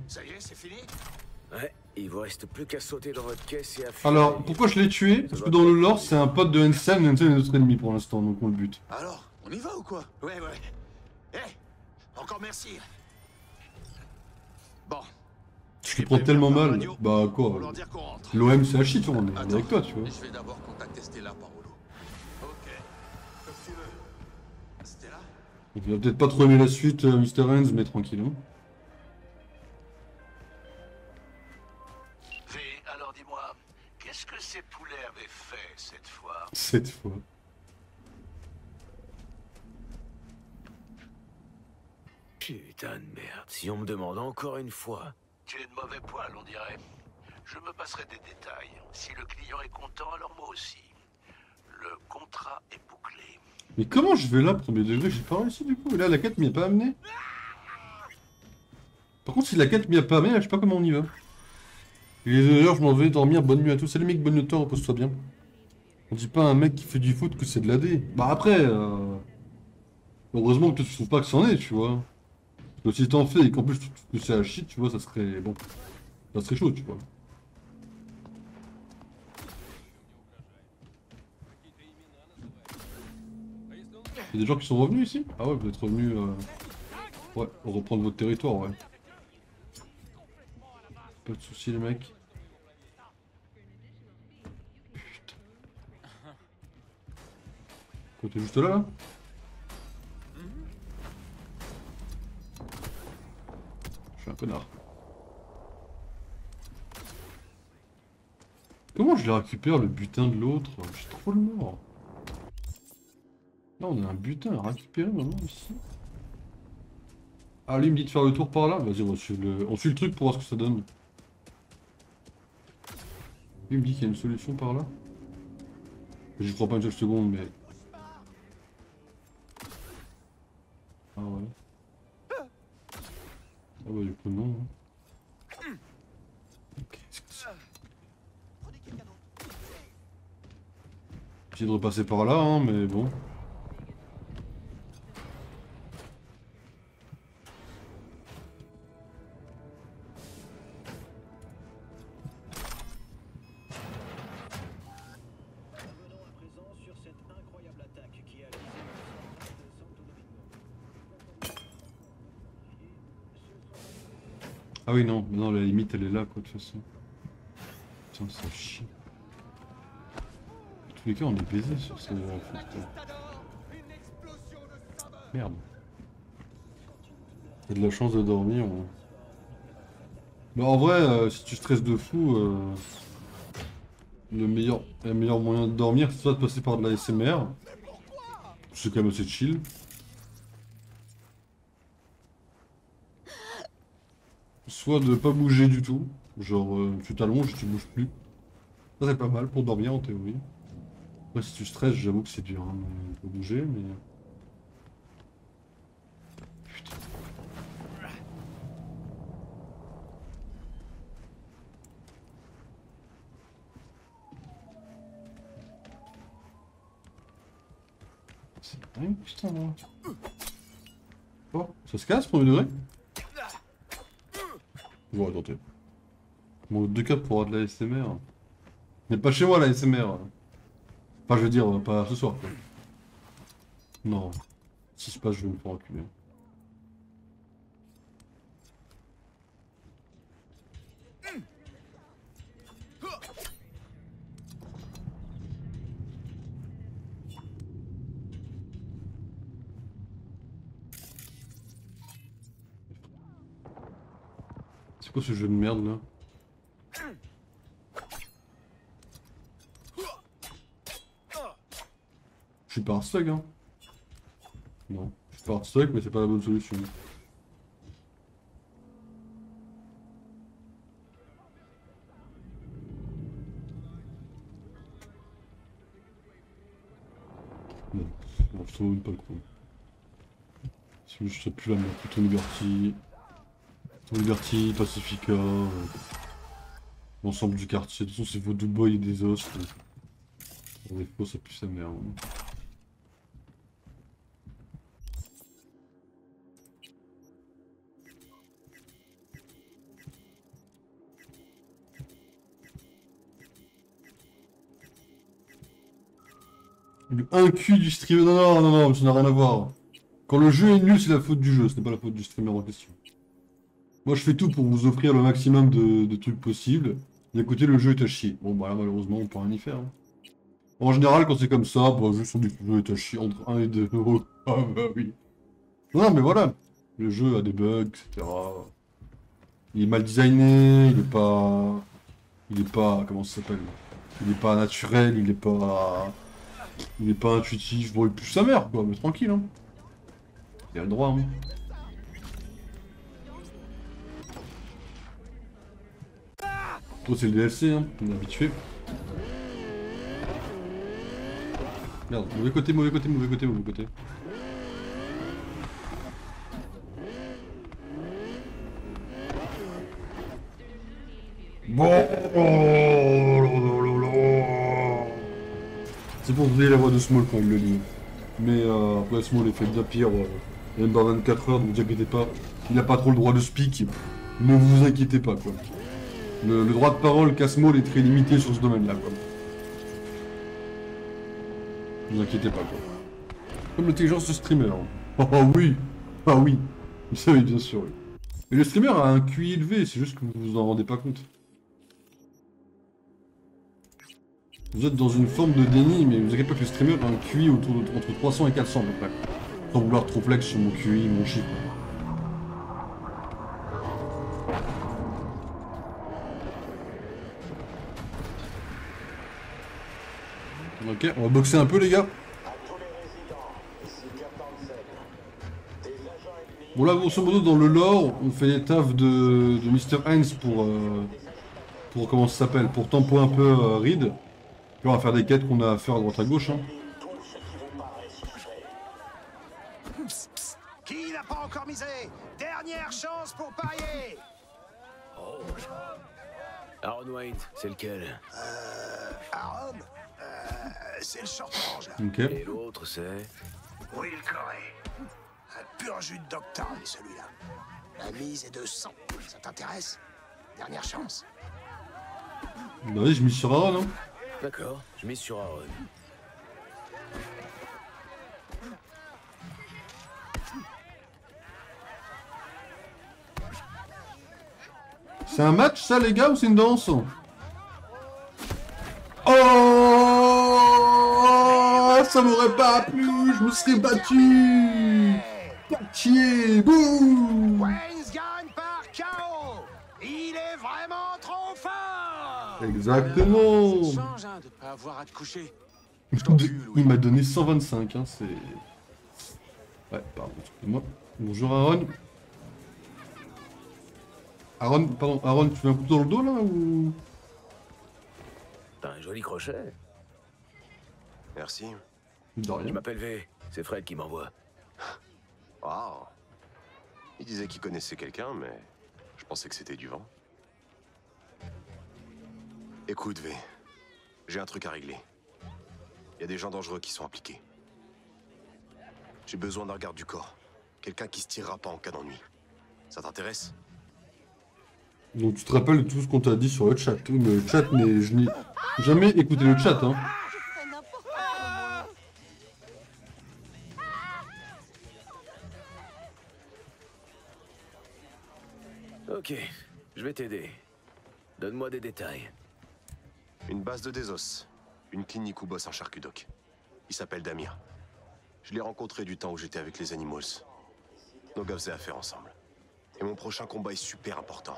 Ça y est, c'est fini? Ouais, il vous reste plus qu'à sauter dans votre caisse et à fuir. Alors, pourquoi je l'ai tué? Parce que dans le lore, c'est un pote de Ansem, mais Ansem est notre ennemi pour l'instant, donc on le bute. Alors, on y va ou quoi? Ouais. Hé, encore merci. Bon. Je te prends tellement mal. Bah Pour quoi? leur dire qu'on rentre. L'OM c'est un shit, on est avec toi, tu vois. Je vais d'abord contacter Stella par holo. Ok. Comme tu veux. Stella? Il va peut-être pas trop aimer la suite, Mr. Hands, mais tranquille. Hein. V, alors dis-moi, qu'est-ce que ces poulets avaient fait cette fois? Cette fois. Putain de merde, si on me demande encore une fois. Tu es de mauvais poil, on dirait. Je me passerai des détails. Si le client est content, alors moi aussi. Le contrat est bouclé. Mais comment je vais là, premier degré? J'ai pas réussi du coup. Et là, la quête m'y a pas amené. Par contre, si la quête m'y a pas amené, là, je sais pas comment on y va. Il est 2h, je m'en vais dormir. Bonne nuit à tous. Salut mec, bonne nuit à toi, repose-toi bien. On dit pas à un mec qui fait du foot que c'est de l'AD. Bah après, heureusement que tu trouves pas que c'en est, tu vois. Parce que si t'en fais et qu'en plus tu trouves que c'est à shit, tu vois, ça serait bon. Ça serait chaud, tu vois. Il y a des gens qui sont revenus ici? Ah ouais, vous êtes revenus ouais, reprendre votre territoire, ouais. Pas de soucis les mecs. Putain. Quoi, t'es juste là? Je suis un connard. Comment je les récupère le butin de l'autre? Je suis trop le mort. Là on a un butin à récupérer maintenant ici. Ah lui il me dit de faire le tour par là. Vas-y on suit le truc pour voir ce que ça donne. Lui il me dit qu'il y a une solution par là. J'y crois pas une seule seconde mais... Ah ouais. Ah bah du coup non. Ok, c'est que ça. J'ai de repasser par là hein mais bon. Ah oui non, non la limite elle est là quoi de toute façon. Putain ça chie. Dans tous les cas on est baisé sur ce en fait. Merde. T'as de la chance de dormir. On... Bah en vrai si tu stresses de fou le meilleur moyen de dormir c'est soit de passer par de la SMR. C'est quand même assez chill. Soit de pas bouger du tout, genre tu t'allonges et tu bouges plus. Ça c'est pas mal pour dormir en théorie. Après si tu stresses j'avoue que c'est dur hein, de bouger mais... Putain. Ouais, putain, là. Oh, ça se casse, premier degré? Bon, attendez. Bon, 2 cas pour avoir de la SMR. Mais pas chez moi, la SMR. Enfin, je veux dire, pas ce soir, quoi. Non. Si se passe, je vais me faire enculer. C'est quoi ce jeu de merde là? Je suis pas hardstock hein? Non, je suis pas hardstock mais c'est pas la bonne solution. Non, bon, je trouve pas le coup. Si je sais plus la merde, plutôt Liberty. Liberty, Pacifica, l'ensemble du quartier. De toute façon, c'est vos Dubois et des os. Pour défaut, ça pue sa merde. Le 1Q du streamer. Non, non, non, non, ça n'a rien à voir. Quand le jeu est nul, c'est la faute du jeu, ce n'est pas la faute du streamer en question. Moi, je fais tout pour vous offrir le maximum de trucs possibles. Et écoutez, le jeu est à chier. Bon, bah là, malheureusement, on peut rien y faire. Hein. En général, quand c'est comme ça, bah, juste on dit que le jeu est à chier entre 1 et 2 euros. Ah, bah oui. Non, mais voilà. Le jeu a des bugs, etc. Il est mal designé, il est pas. Il est pas. Comment ça s'appelle? Il est pas naturel, il est pas. Il est pas intuitif. Bon, il pue sa mère, quoi, mais tranquille, hein. Il a le droit, hein. Oh, c'est le DLC, hein, on est habitué. Merde, mauvais côté, mauvais côté, mauvais côté, mauvais côté. Bon. C'est pour donner la voix de Small quand il le dit. Mais après, Small est fait bien pire. Même dans 24 heures, donc ne vous inquiétez pas. Il n'a pas trop le droit de speak. Ne vous inquiétez pas, quoi. Le droit de parole qu'a Small est très limité sur ce domaine-là, quoi. Ne vous inquiétez pas, quoi. Comme l'intelligence de streamer. Oh, oh oui. Ah oui. Ça oui, bien sûr, oui. Mais le streamer a un QI élevé, c'est juste que vous vous en rendez pas compte. Vous êtes dans une forme de déni, mais vous inquiétez pas que le streamer a un QI entre 300 et 400 à peu près. Sans vouloir trop flex sur mon QI, mon chiffre. Ok, on va boxer un peu les gars. Bon là grosso modo dans le lore, on fait les tafs de Mr. Heinz pour comment ça s'appelle, pour tempo un peu Reed. Puis on va faire des quêtes qu'on a à faire à droite à gauche. Hein. Psst, psst. Qui n'a pas encore misé? Dernière chance pour parier. Oh. Aaron White, c'est lequel? Aaron, c'est le short orange là. Ok. Et l'autre c'est... Will Corey. Un pur jus de Doctown celui-là. La mise est de 100. Ça t'intéresse? Dernière chance. Bah oui, je mise sur Aaron, hein. D'accord, je mise sur Aaron. C'est un match ça les gars ou c'est une danse? Oh, ça m'aurait pas plu, je me serais battu. Pitié, bouh. Wayne gagne par KO. Il est vraiment trop fort. Exactement. Ça change hein, de pas avoir à te coucher. Il m'a donné 125, hein, c'est... Ouais, pardon, excusez-moi. Bonjour Aaron. Aaron, pardon, Aaron, tu fais un coup dans le dos là ou... T'as un joli crochet. Merci. De Je rien. m'appelle V, c'est Fred qui m'envoie. Wow. Il disait qu'il connaissait quelqu'un, mais je pensais que c'était du vent. Écoute, V, j'ai un truc à régler. Il y a des gens dangereux qui sont impliqués. J'ai besoin d'un garde du corps. Quelqu'un qui se tirera pas en cas d'ennui. Ça t'intéresse? Donc tu te rappelles de tout ce qu'on t'a dit sur le chat. Oui, mais le chat, je n'ai jamais écouté le chat, hein. Ok, je vais t'aider. Donne-moi des détails. Une base de désos. Une clinique où bosse un charcudoc. Il s'appelle Damir. Je l'ai rencontré du temps où j'étais avec les Animals. Nos gars faisaient affaire ensemble. Et mon prochain combat est super important.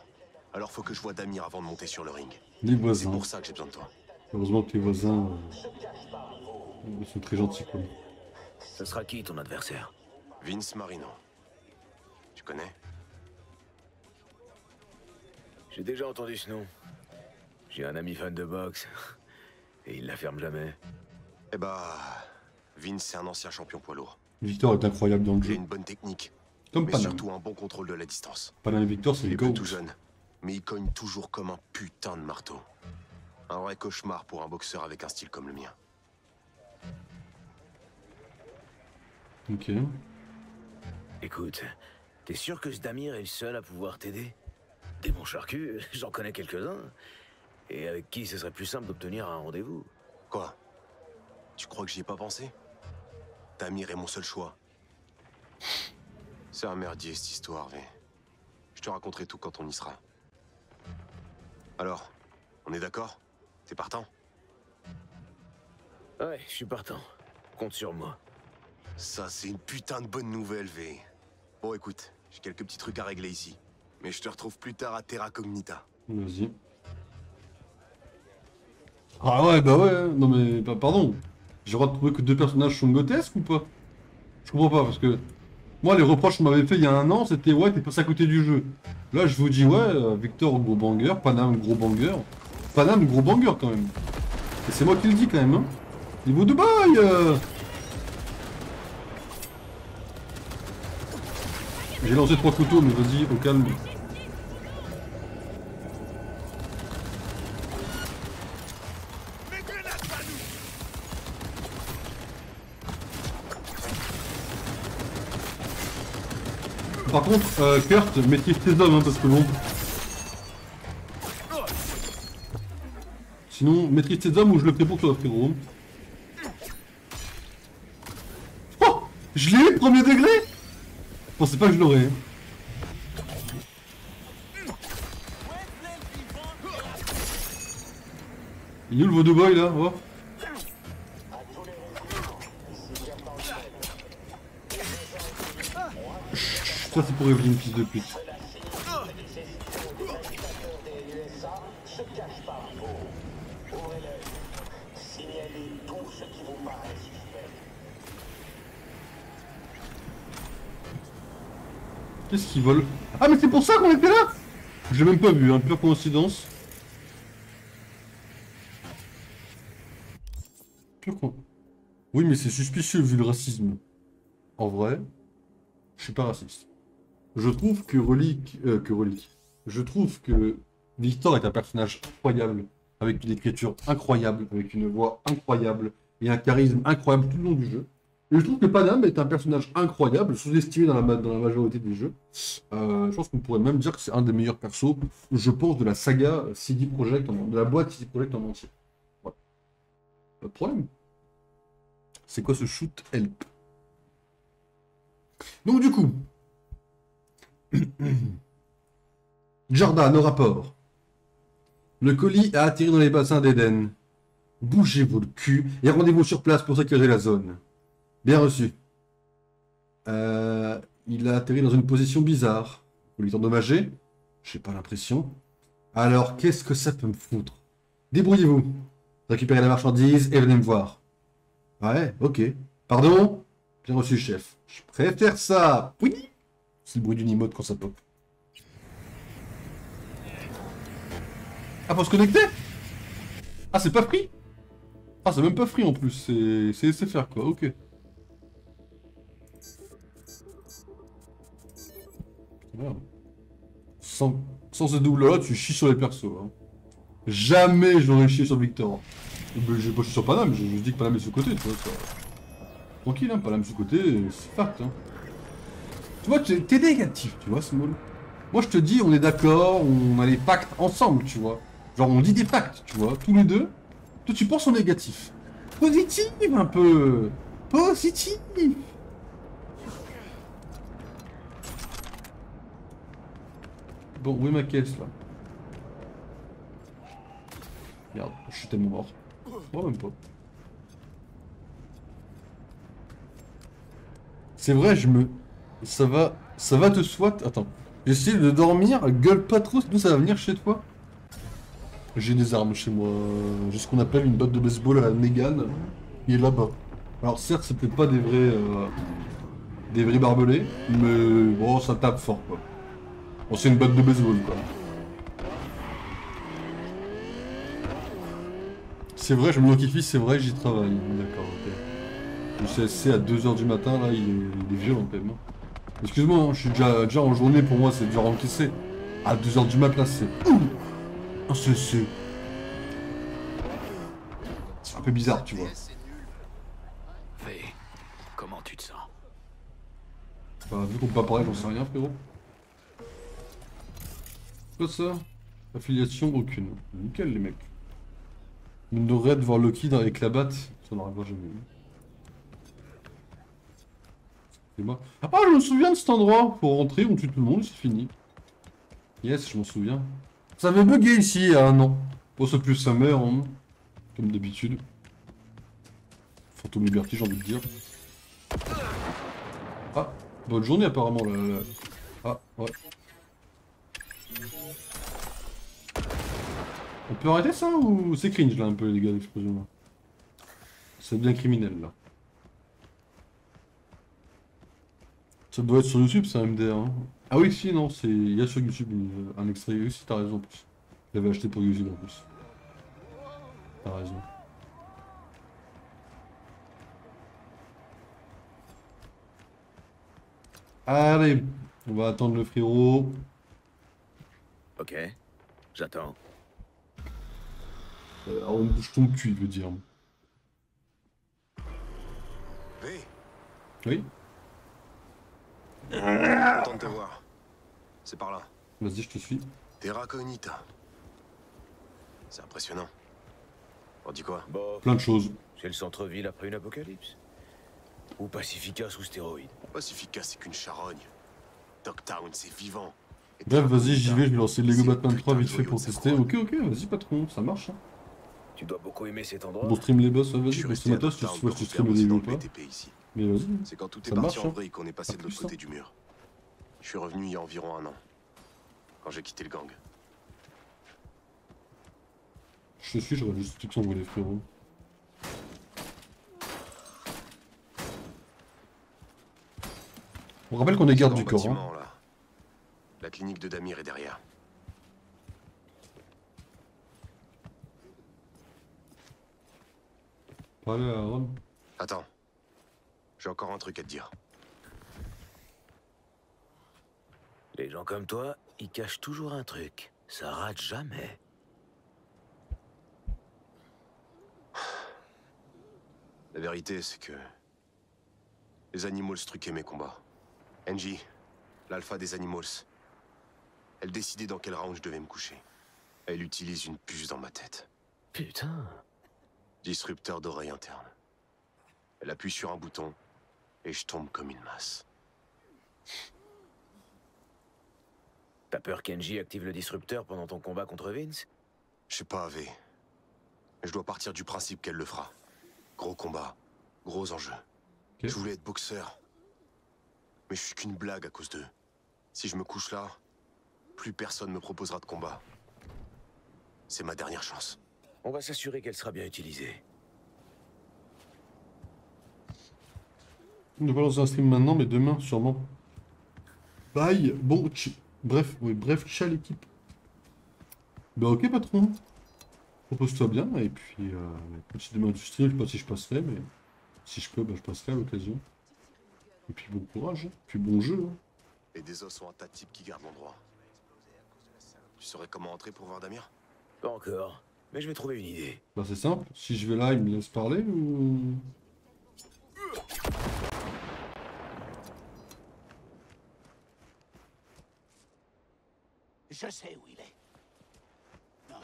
Alors faut que je voie Damir avant de monter sur le ring. Les voisins. C'est pour ça que j'ai besoin de toi. Heureusement que les voisins sont très gentils, quoi. Ce sera qui ton adversaire? Vince Marino. Tu connais? J'ai déjà entendu ce nom. J'ai un ami fan de boxe. Et il la ferme jamais. Eh bah... Vince, c'est un ancien champion poids lourd. Victor est incroyable dans le Il a jeu. une bonne technique. Comme mais Panam. surtout un bon contrôle de la distance. Panam et Victor, c'est Il les est pas GOAT. tout jeune, mais il cogne toujours comme un putain de marteau. Un vrai cauchemar pour un boxeur avec un style comme le mien. Ok. Écoute, t'es sûr que ce Damir est le seul à pouvoir t'aider? Des bons charcus, j'en connais quelques-uns. Et avec qui ce serait plus simple d'obtenir un rendez-vous? Quoi? Tu crois que j'y ai pas pensé? Damir est mon seul choix. C'est un merdier cette histoire, V. Je te raconterai tout quand on y sera. Alors, on est d'accord? T'es partant? Ouais, je suis partant. Compte sur moi. Ça, c'est une putain de bonne nouvelle, V. Bon, écoute, j'ai quelques petits trucs à régler ici. Mais je te retrouve plus tard à Terra Cognita. Vas-y. Ah ouais, bah ouais, non mais, pardon. J'ai le droit de trouver que deux personnages sont grotesques ou pas? Je comprends pas, parce que... Moi, les reproches qu'on m'avait fait il y a un an, c'était ouais, t'es passé à côté du jeu. Là, je vous dis ouais, Victor, gros banger, Panam, gros banger. Panam, gros banger quand même. Et c'est moi qui le dis quand même, hein. Niveau de bail J'ai lancé 3 couteaux, mais vas-y, au calme. Par contre, Kurt, maîtrise tes hommes, hein, parce que bon... Sinon, maîtrise tes hommes ou je le fais pour toi, frérot. Oh! Je l'ai eu, premier degré! Je pensais pas que je l'aurais. Il est où le Voodoo Boy, là? Oh. Ça c'est pour Evelyn, fils de pute. Qu'est-ce qu'ils volent? Ah mais c'est pour ça qu'on était là! J'ai même pas vu, hein, pure coïncidence. Pure con... Oui mais c'est suspicieux vu le racisme. En vrai, je suis pas raciste. Je trouve que Je trouve que Victor est un personnage incroyable, avec une écriture incroyable, avec une voix incroyable et un charisme incroyable tout le long du jeu. Et je trouve que Panam est un personnage incroyable, sous-estimé dans la majorité des jeux. Je pense qu'on pourrait même dire que c'est un des meilleurs persos, je pense, de la saga CD Projekt, de la boîte CD Projekt en entier. Voilà. Pas de problème. C'est quoi ce shoot help? Donc du coup... Jordan, au rapport. Le colis a atterri dans les bassins d'Eden. Bougez-vous le cul et rendez-vous sur place pour sécuriser la zone. Bien reçu. Il a atterri dans une position bizarre. Vous lui endommager? J'ai pas l'impression. Alors, qu'est-ce que ça peut me foutre? Débrouillez-vous. Récupérez la marchandise et venez me voir. Ouais, ok. Pardon? Bien reçu, chef. Je préfère ça. Oui. C'est le bruit d'une emote quand ça pop. Ah, faut se connecter? Ah, c'est pas free? Ah, c'est même pas free en plus. C'est SFR quoi, ok. Merde. Sans ce double-là, tu chies sur les persos. Hein. Jamais j'aurais chié sur Victor. J'ai pas chié sur Panam, j'ai juste dit que Panam est sous côté, tu vois. Ça. Tranquille, hein, pas la même côté, c'est fact. Hein. Tu vois, t'es négatif, tu vois, Small. Moi, je te dis, on est d'accord, on a les pactes ensemble, tu vois. Genre, on dit des pactes, tu vois, tous les deux. Toi, tu penses au négatif. Positif, un peu. Positif. Bon, où est ma caisse, là? Merde, je suis tellement mort. Moi, même pas. C'est vrai, Ça va te soit... Attends. J'essaie de dormir, gueule pas trop, sinon ça va venir chez toi. J'ai des armes chez moi. J'ai ce qu'on appelle une batte de baseball à la Negan. Il est là-bas. Alors certes, c'est peut-être pas des vrais barbelés, mais bon, ça tape fort, quoi. Bon, c'est une batte de baseball, quoi. C'est vrai, je me notifie, c'est vrai, j'y travaille. D'accord, ok. Le CSC à 2h du matin, là, il est violent, quand même. Excuse-moi, hein, je suis déjà en journée, pour moi, c'est dur à encaisser. À 2h du matin, là, c'est... Un CSC. C'est un peu bizarre, tu vois. V, comment tu te sens? Bah, vu qu'on peut pas parler, j'en sais rien, frérot. Quoi ça? Affiliation aucune. Nickel, les mecs. Une de raid voir Loki avec la batte, ça n'arrivera jamais. C'est moi. Ah, je me souviens de cet endroit. Faut rentrer, on tue tout le monde, c'est fini. Yes, je m'en souviens. Ça avait bugué ici il y a un an. Bon, c'est plus sa mère, hein. Comme d'habitude. Phantom Liberty, j'ai envie de dire. Ah, bonne journée apparemment là. Ah, ouais. On peut arrêter ça ou c'est cringe là un peu les gars d'explosion là? C'est bien criminel là. Ça doit être sur YouTube, c'est un MDR. Hein. Ah oui, si, non, c'est... Il y a sur YouTube un extrait. Oui, si, t'as raison en plus. Je l'avais acheté pour YouTube en plus. T'as raison. Allez, on va attendre le frérot. Ok, j'attends. On bouge ton cul, il veut dire. V, Oui? content de te voir. C'est par là. Vas-y, je te suis. Terra Cognita. C'est impressionnant. On dit quoi? Bon, Plein de choses. c'est le centre-ville après une apocalypse. Ou Pacifica sous stéroïdes. Pacifica, c'est qu'une charogne. Dogtown, c'est vivant. Et Bref, Terra vas-y, j'y Cognita, vais, je vais lancer le Lego c'est Batman 3 putain vite de fait pour joyau de tester. sa Ok, ok, vas-y, patron, ça marche. Hein. Tu dois beaucoup aimer cet endroit. Bon, stream les boss, Je vas-y, suis bon, resté c'est à matos, tu Dogtown vois pour si tu faire stream au bosser début dans ou le pas. BTP ici. Mais vas-y. C'est quand tout est Ça parti marche, en hein. vrille qu'on est passé de l'autre Plus, côté hein. du mur. Je suis revenu il y a environ 1 an. Quand j'ai quitté le gang. Je te suis, j'aurais juste tout s'envoler, frérot. On rappelle qu'on est garde du corps. Hein. Là. La clinique de Damir est derrière. Parlez à Aaron. Attends. J'ai encore un truc à te dire. Les gens comme toi, ils cachent toujours un truc. Ça rate jamais. La vérité, c'est que... les Animals truquaient mes combats. Angie, l'alpha des Animals. Elle décidait dans quel round je devais me coucher. Elle utilise une puce dans ma tête. Putain. Disrupteur d'oreille interne. Elle appuie sur un bouton et je tombe comme une masse. T'as peur qu'Engie active le disrupteur pendant ton combat contre Vince? Je sais pas, V. Mais je dois partir du principe qu'elle le fera. Gros combat, gros enjeu. Okay. Je voulais être boxeur. Mais je suis qu'une blague à cause d'eux. Si je me couche là, plus personne me proposera de combat. C'est ma dernière chance. On va s'assurer qu'elle sera bien utilisée. On ne va pas lancer un stream maintenant, mais demain, sûrement. Bye. Bon, bref, oui, bref, ciao l'équipe. Bah ok, patron. Propose-toi bien, et puis, si demain tu stream, je sais pas si je passerai, mais si je peux, bah, je passerai à l'occasion. Et puis bon courage, puis bon jeu. Hein. Et des os sont un tas de types qui gardent l'endroit. Tu saurais comment entrer pour voir Damir? Pas encore, mais je vais trouver une idée. Bah c'est simple, si je vais là, il me laisse parler ou... Je sais où il est. Non.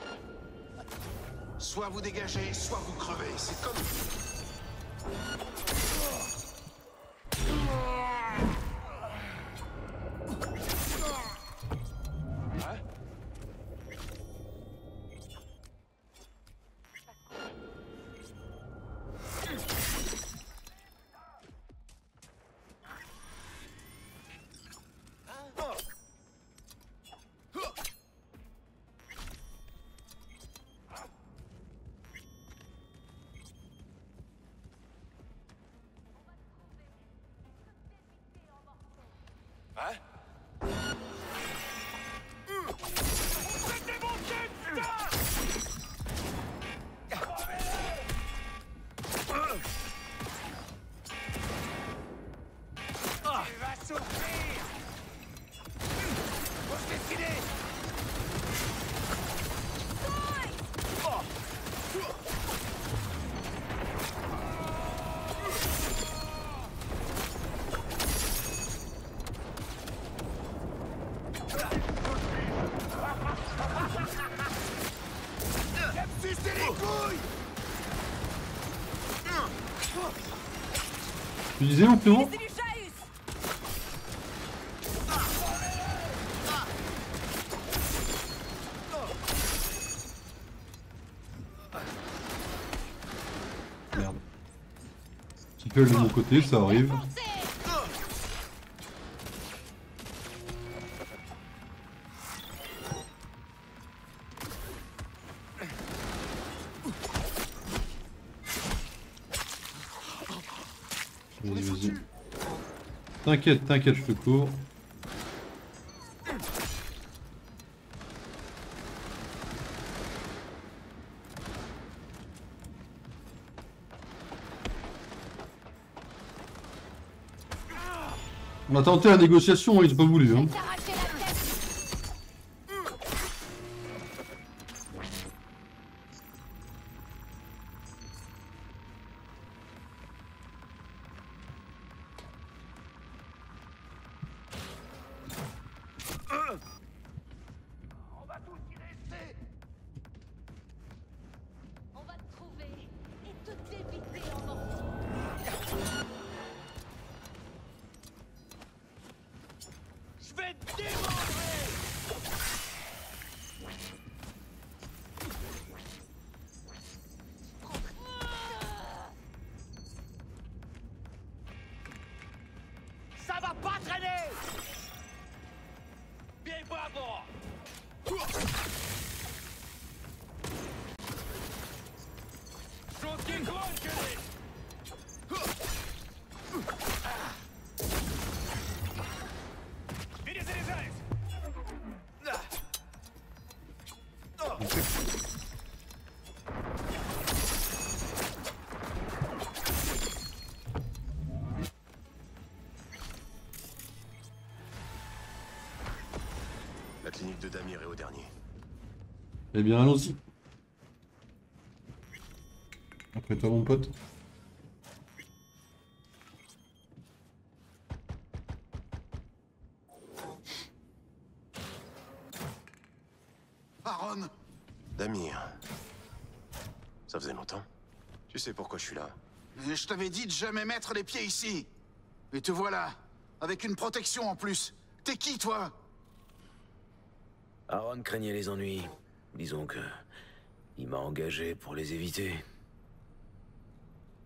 Soit vous dégagez, soit vous crevez. C'est comme... Hein? Tu disais mon frérot? Merde. Petit peu de mon côté, ça arrive. Vas-y, vas-y. T'inquiète, t'inquiète, je te cours. On a tenté la négociation, ils ont pas voulu. Hein. Ça va pas traîner! Bien bravo! La clinique de Damir est au dernier. Eh bien, allons-y. Après toi, mon pote. Aaron! Damir. Ça faisait longtemps. Tu sais pourquoi je suis là? Je t'avais dit de jamais mettre les pieds ici. Et te voilà, avec une protection en plus. T'es qui, toi? Aaron craignait les ennuis. Disons que... il m'a engagé pour les éviter.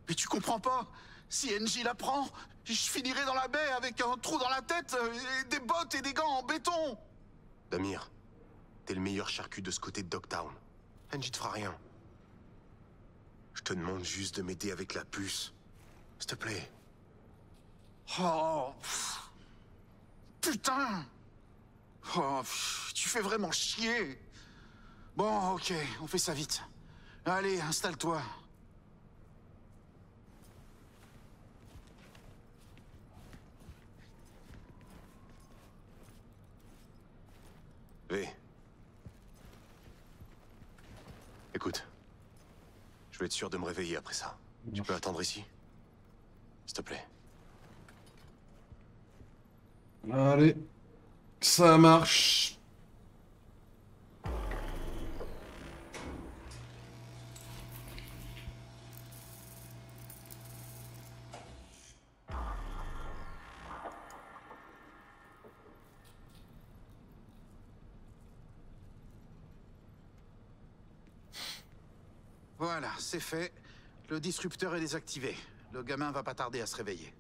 Mais tu comprends pas? Si NJ l'apprend, je finirai dans la baie avec un trou dans la tête, et des bottes et des gants en béton. Damir, t'es le meilleur charcut de ce côté de Dogtown. NJ te fera rien. Je te demande juste de m'aider avec la puce. S'il te plaît. Oh... Putain! Oh, tu fais vraiment chier. Bon, ok, on fait ça vite. Allez, installe-toi. V. Écoute. Je vais être sûr de me réveiller après ça. Tu peux attendre ici? S'il te plaît. Allez. Ça marche. Voilà, c'est fait. Le disrupteur est désactivé. Le gamin va pas tarder à se réveiller.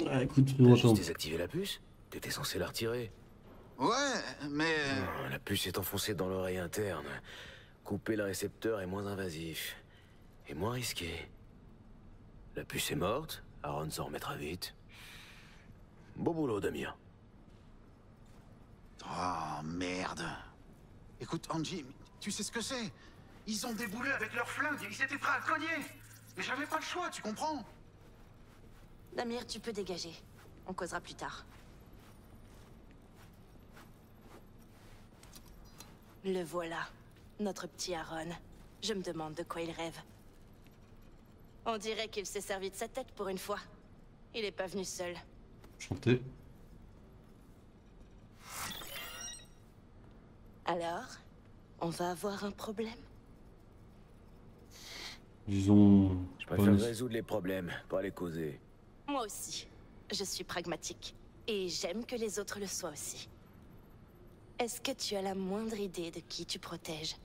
Ah, écoute, T'as juste désactivé la puce? T'étais censé la retirer. Ouais, mais... Non, la puce est enfoncée dans l'oreille interne. Couper le récepteur est moins invasif. Et moins risqué. La puce est morte, Aaron s'en remettra vite. Beau boulot, Damir. Oh, merde. Écoute, Angie, tu sais ce que c'est? Ils ont déboulé avec leurs flingues et ils étaient prêts à le cogner. Mais j'avais pas le choix, tu comprends? Damir, tu peux dégager. On causera plus tard. Le voilà, notre petit Aaron. Je me demande de quoi il rêve. On dirait qu'il s'est servi de sa tête pour une fois. Il est pas venu seul. Chanter. Alors, on va avoir un problème? Disons... Je préfère résoudre les problèmes, pas les causer. Moi aussi. Je suis pragmatique. Et j'aime que les autres le soient aussi. Est-ce que tu as la moindre idée de qui tu protèges?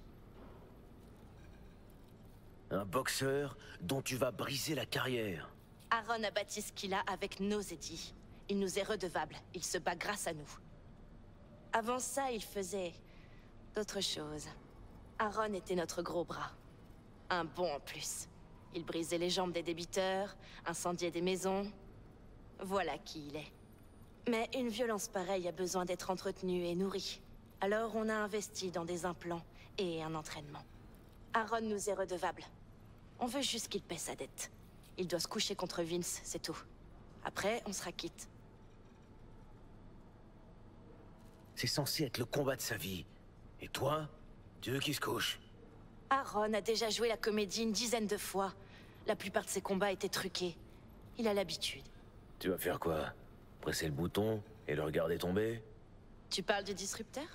Un boxeur dont tu vas briser la carrière. Aaron a bâti ce qu'il a avec nos édits. Il nous est redevable. Il se bat grâce à nous. Avant ça, il faisait d'autres choses. Aaron était notre gros bras. Un bon en plus. Il brisait les jambes des débiteurs, incendiait des maisons. Voilà qui il est. Mais une violence pareille a besoin d'être entretenue et nourrie. Alors on a investi dans des implants et un entraînement. Aaron nous est redevable. On veut juste qu'il paie sa dette. Il doit se coucher contre Vince, c'est tout. Après, on sera quitte. C'est censé être le combat de sa vie. Et toi, tu veux qu'il se couche? Aaron a déjà joué la comédie une dizaine de fois. La plupart de ses combats étaient truqués. Il a l'habitude. Tu vas faire quoi? Presser le bouton et le regarder tomber? Tu parles du disrupteur?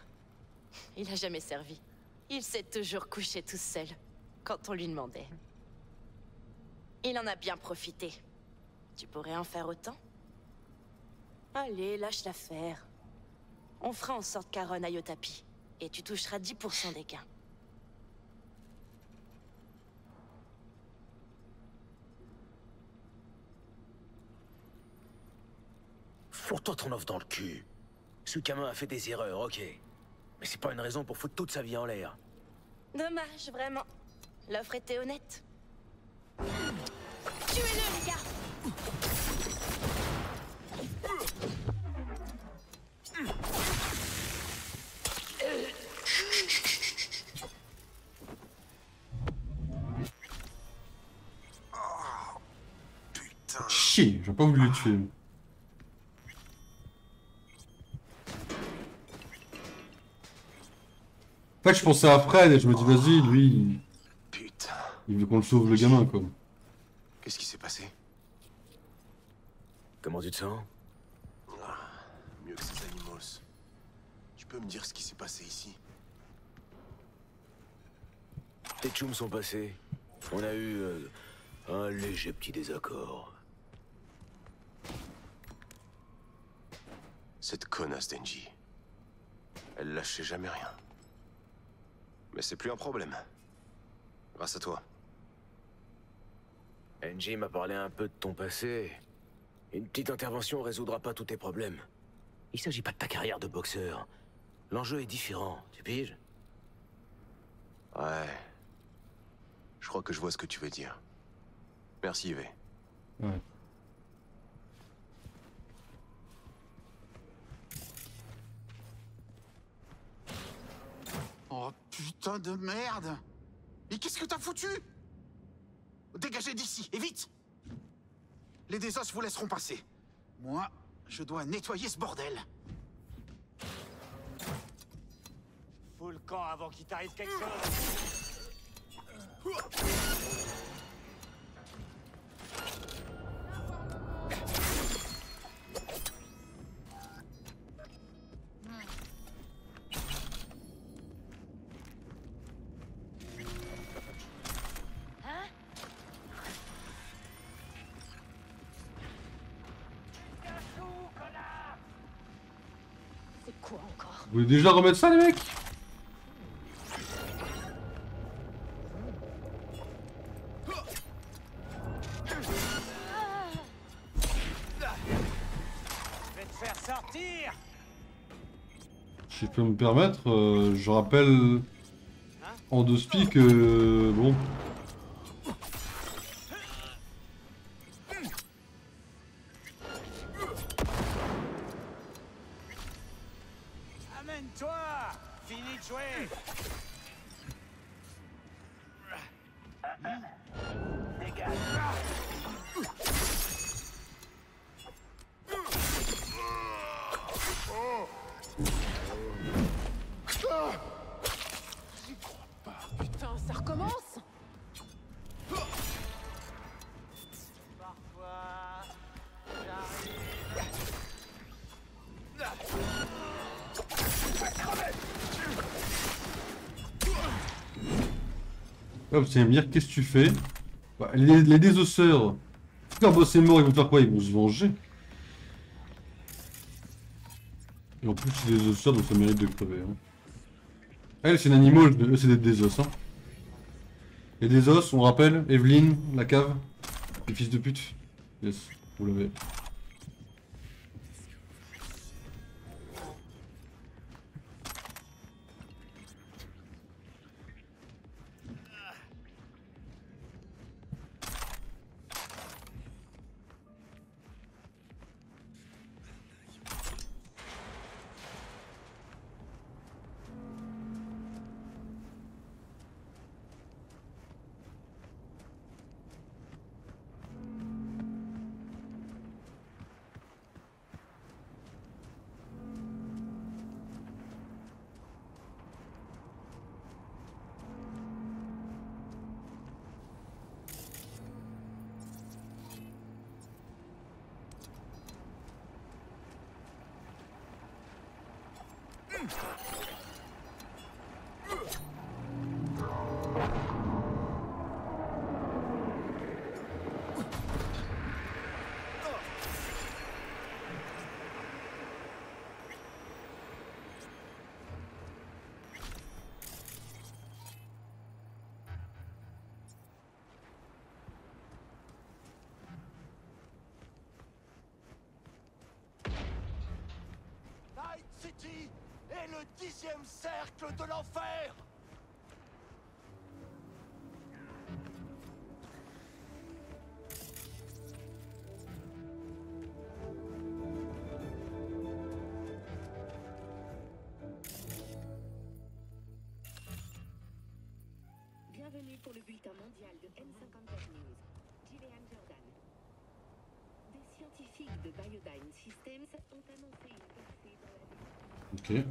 Il a jamais servi. Il s'est toujours couché tout seul, quand on lui demandait. Il en a bien profité. Tu pourrais en faire autant? Allez, lâche l'affaire. On fera en sorte qu'Aaron aille au tapis. Et tu toucheras 10% des gains. Fourre-toi ton offre dans le cul. Ce gamin a fait des erreurs, ok. Mais c'est pas une raison pour foutre toute sa vie en l'air. Dommage, vraiment. L'offre était honnête. Tuez-le, les gars! Chier, j'ai pas voulu le tuer. En fait, je pensais à Fred et je me dis, vas-y, lui, Putain. il veut qu'on le sauve le gamin, quoi. Qu'est-ce qui s'est passé? Comment tu te sens? Mieux que ces animaux. Tu peux me dire ce qui s'est passé ici? Tes tchoums sont passés. On a eu un léger petit désaccord. Cette connasse d'Engie. Elle lâchait jamais rien. Mais c'est plus un problème. Grâce à toi. Engie m'a parlé un peu de ton passé. Une petite intervention résoudra pas tous tes problèmes. Il s'agit pas de ta carrière de boxeur. L'enjeu est différent, tu piges? Ouais. Je crois que je vois ce que tu veux dire. Merci, Yves. Ouais. Oh putain de merde! Mais qu'est-ce que t'as foutu? Dégagez d'ici, et vite! Les désos vous laisseront passer. Moi, je dois nettoyer ce bordel. Fous le camp avant qu'il t'arrive quelque chose. C'est quoi encore? Vous voulez déjà remettre ça, les mecs? Je vais te faire sortir. Si je peux me permettre, je rappelle en deux spi que bon. Amène-toi. Fini de jouer. Dégage. Putain, ça recommence. Parfois, j'arrive. Ah, vous allez me dire, qu'est-ce que tu fais? Bah, les désosseurs, si leur boss est mort, ils vont faire quoi? Ils vont se venger. Et en plus, c'est des désosseurs, donc ça mérite de crever. Hein. Elle, c'est une animal, eux, c'est des désos. Hein. Les désos, on rappelle, Evelyne, la cave, les fils de pute. Yes, vous l'avez. Night City est le 10e cercle de l'enfer. Bienvenue pour le bulletin mondial de N54 News. Gillian Jordan. Des scientifiques de Biodyne Systems ont annoncé une percée dans la... Ok.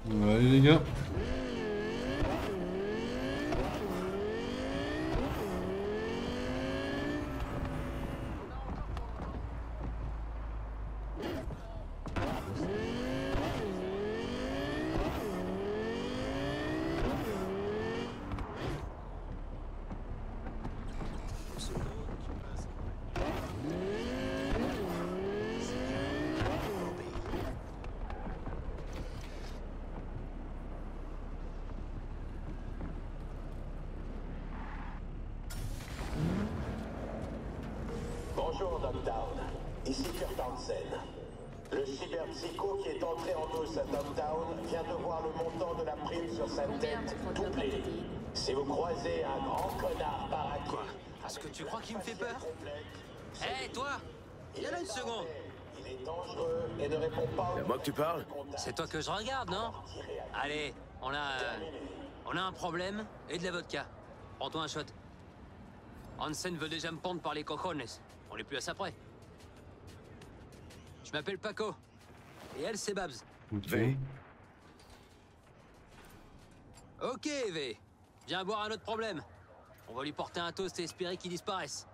Allez les gars. Bonjour, Dogtown. Ici Kurt Hansen. Le cyberpsycho qui est entré en douce à Dogtown vient de voir le montant de la prime sur sa tête doubler. Si vous croisez un grand connard paraqué... Quoi? Est-ce que tu crois qu'il me fait peur? Hé, toi! Il y en a une seconde! Il est dangereux et ne répond pas... C'est à moi que tu parles? C'est toi que je regarde, non? Allez, on a On a un problème et de la vodka. Prends-toi un shot. Hansen veut déjà me pendre par les cojones. On n'est plus à ça près. Je m'appelle Paco. Et elle, c'est Babs. V. Ok, V. Viens boire un autre problème. On va lui porter un toast et espérer qu'il disparaisse.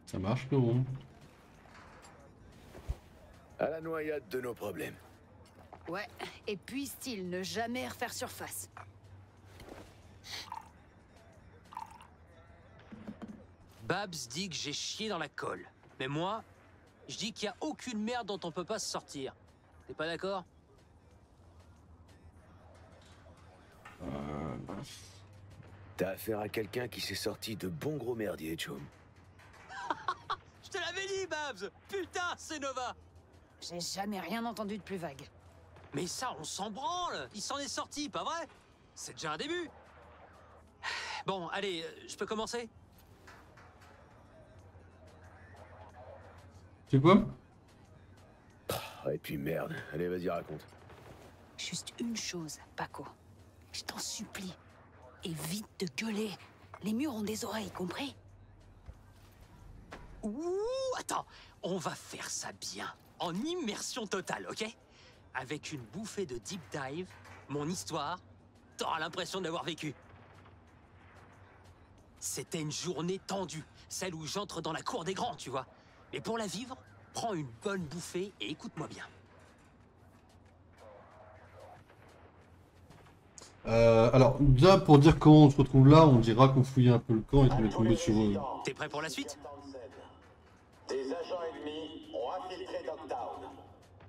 Ça marche, frérot. À la noyade de nos problèmes. Ouais, et puis style, ne jamais refaire surface. Babs dit que j'ai chié dans la colle. Mais moi, je dis qu'il n'y a aucune merde dont on peut pas se sortir. T'es pas d'accord? T'as affaire à quelqu'un qui s'est sorti de bon gros merdier, Chum. Je te l'avais dit, Babs! Putain, c'est Nova! J'ai jamais rien entendu de plus vague. Mais ça, on s'en branle! Il s'en est sorti, pas vrai? C'est déjà un début! Bon, allez, je peux commencer? C'est quoi? Et puis merde. Allez, vas-y, raconte. Juste une chose, Paco. Je t'en supplie. Évite de gueuler. Les murs ont des oreilles, compris? Ouh, attends, on va faire ça bien, en immersion totale, ok? Avec une bouffée de deep dive, mon histoire, t'auras l'impression de l'avoir vécu. C'était une journée tendue, celle où j'entre dans la cour des grands, tu vois. Mais pour la vivre, prends une bonne bouffée et écoute-moi bien. Alors, bien pour dire comment on se retrouve là, on dira qu'on fouillait un peu le camp et qu'on est tombé sur eux. T'es prêt pour la suite? Des agents ennemis ont infiltré Dogtown.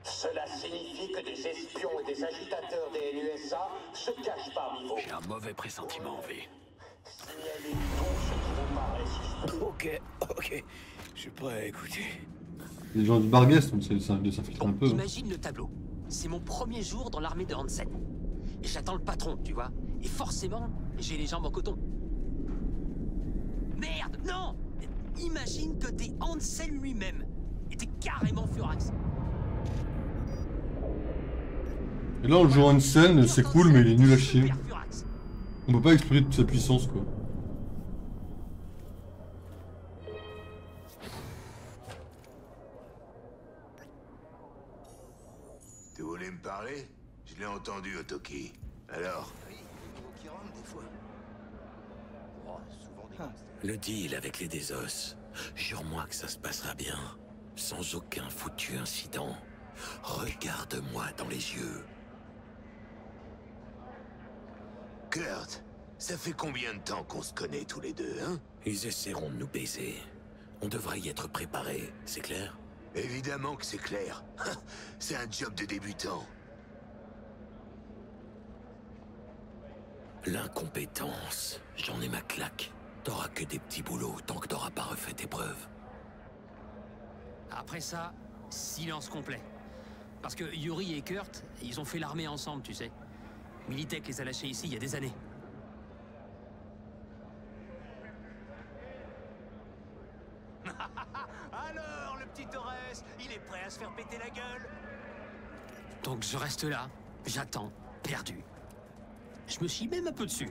Cela signifie que des espions et des agitateurs des NUSA se cachent parmi vous. J'ai un mauvais pressentiment, V. Signalez tout ce qui vous paraît suspect. Ok. Je suis prêt à écouter. Les gens du Barguest, on essaie de s'infiltrer un peu. Imagine le tableau. C'est mon premier jour dans l'armée de Hansen. Et j'attends le patron, tu vois. Et forcément, j'ai les jambes en coton. Merde, non! Imagine que t'es Hansen lui-même. Et t'es carrément furax. Et là, on joue Hansen, c'est cool, mais il est nul à chier. On peut pas exploiter toute sa puissance, quoi. Tu voulais me parler? Je l'ai entendu, Otoki. Alors? Le deal avec les Désos. Jure-moi que ça se passera bien. Sans aucun foutu incident. Regarde-moi dans les yeux. Kurt, ça fait combien de temps qu'on se connaît tous les deux, hein? Ils essaieront de nous baiser. On devrait y être préparé, c'est clair? Évidemment que c'est clair. C'est un job de débutant. L'incompétence, j'en ai ma claque. T'auras que des petits boulots tant que t'auras pas refait tes preuves. Après ça, silence complet. Parce que Yuri et Kurt, ils ont fait l'armée ensemble, tu sais. Militech les a lâchés ici il y a des années. Alors, le petit Torres, il est prêt à se faire péter la gueule? Donc je reste là, j'attends, perdu. Je me chie même un peu dessus.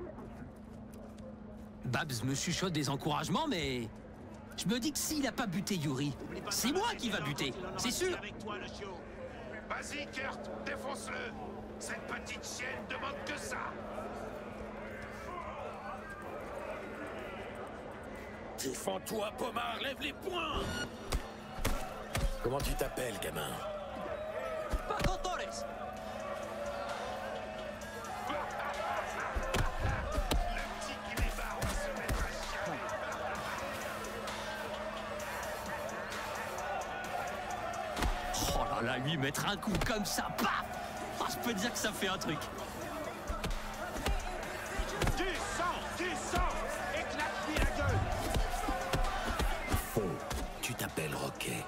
Babs me chuchote des encouragements, mais... Je me dis que s'il a pas buté Yuri, c'est moi qui va buter, c'est sûr. Vas-y, Kurt, défonce-le. Cette petite chienne demande que ça. Défends-toi, Pomard, lève les poings! Comment tu t'appelles, gamin? Paco Torres. Oh là là, lui mettre un coup comme ça, paf! Oh, je peux dire que ça fait un truc. Du sang, éclate-lui la gueule. Faux, tu t'appelles Roquet,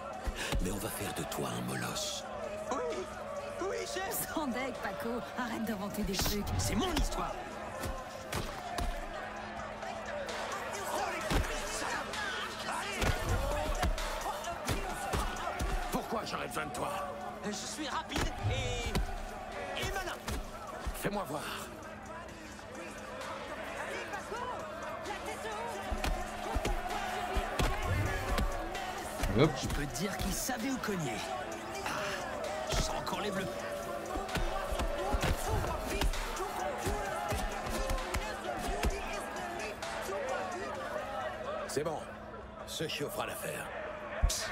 mais on va faire de toi un molosse. Oui, chef. Sans deck, Paco, arrête d'inventer des trucs. C'est mon histoire. Oh, les Fais-moi voir. Hop. Je peux te dire qu'il savait où cogner. Ah, je sens encore les bleus. C'est bon. Ce chiot fera l'affaire.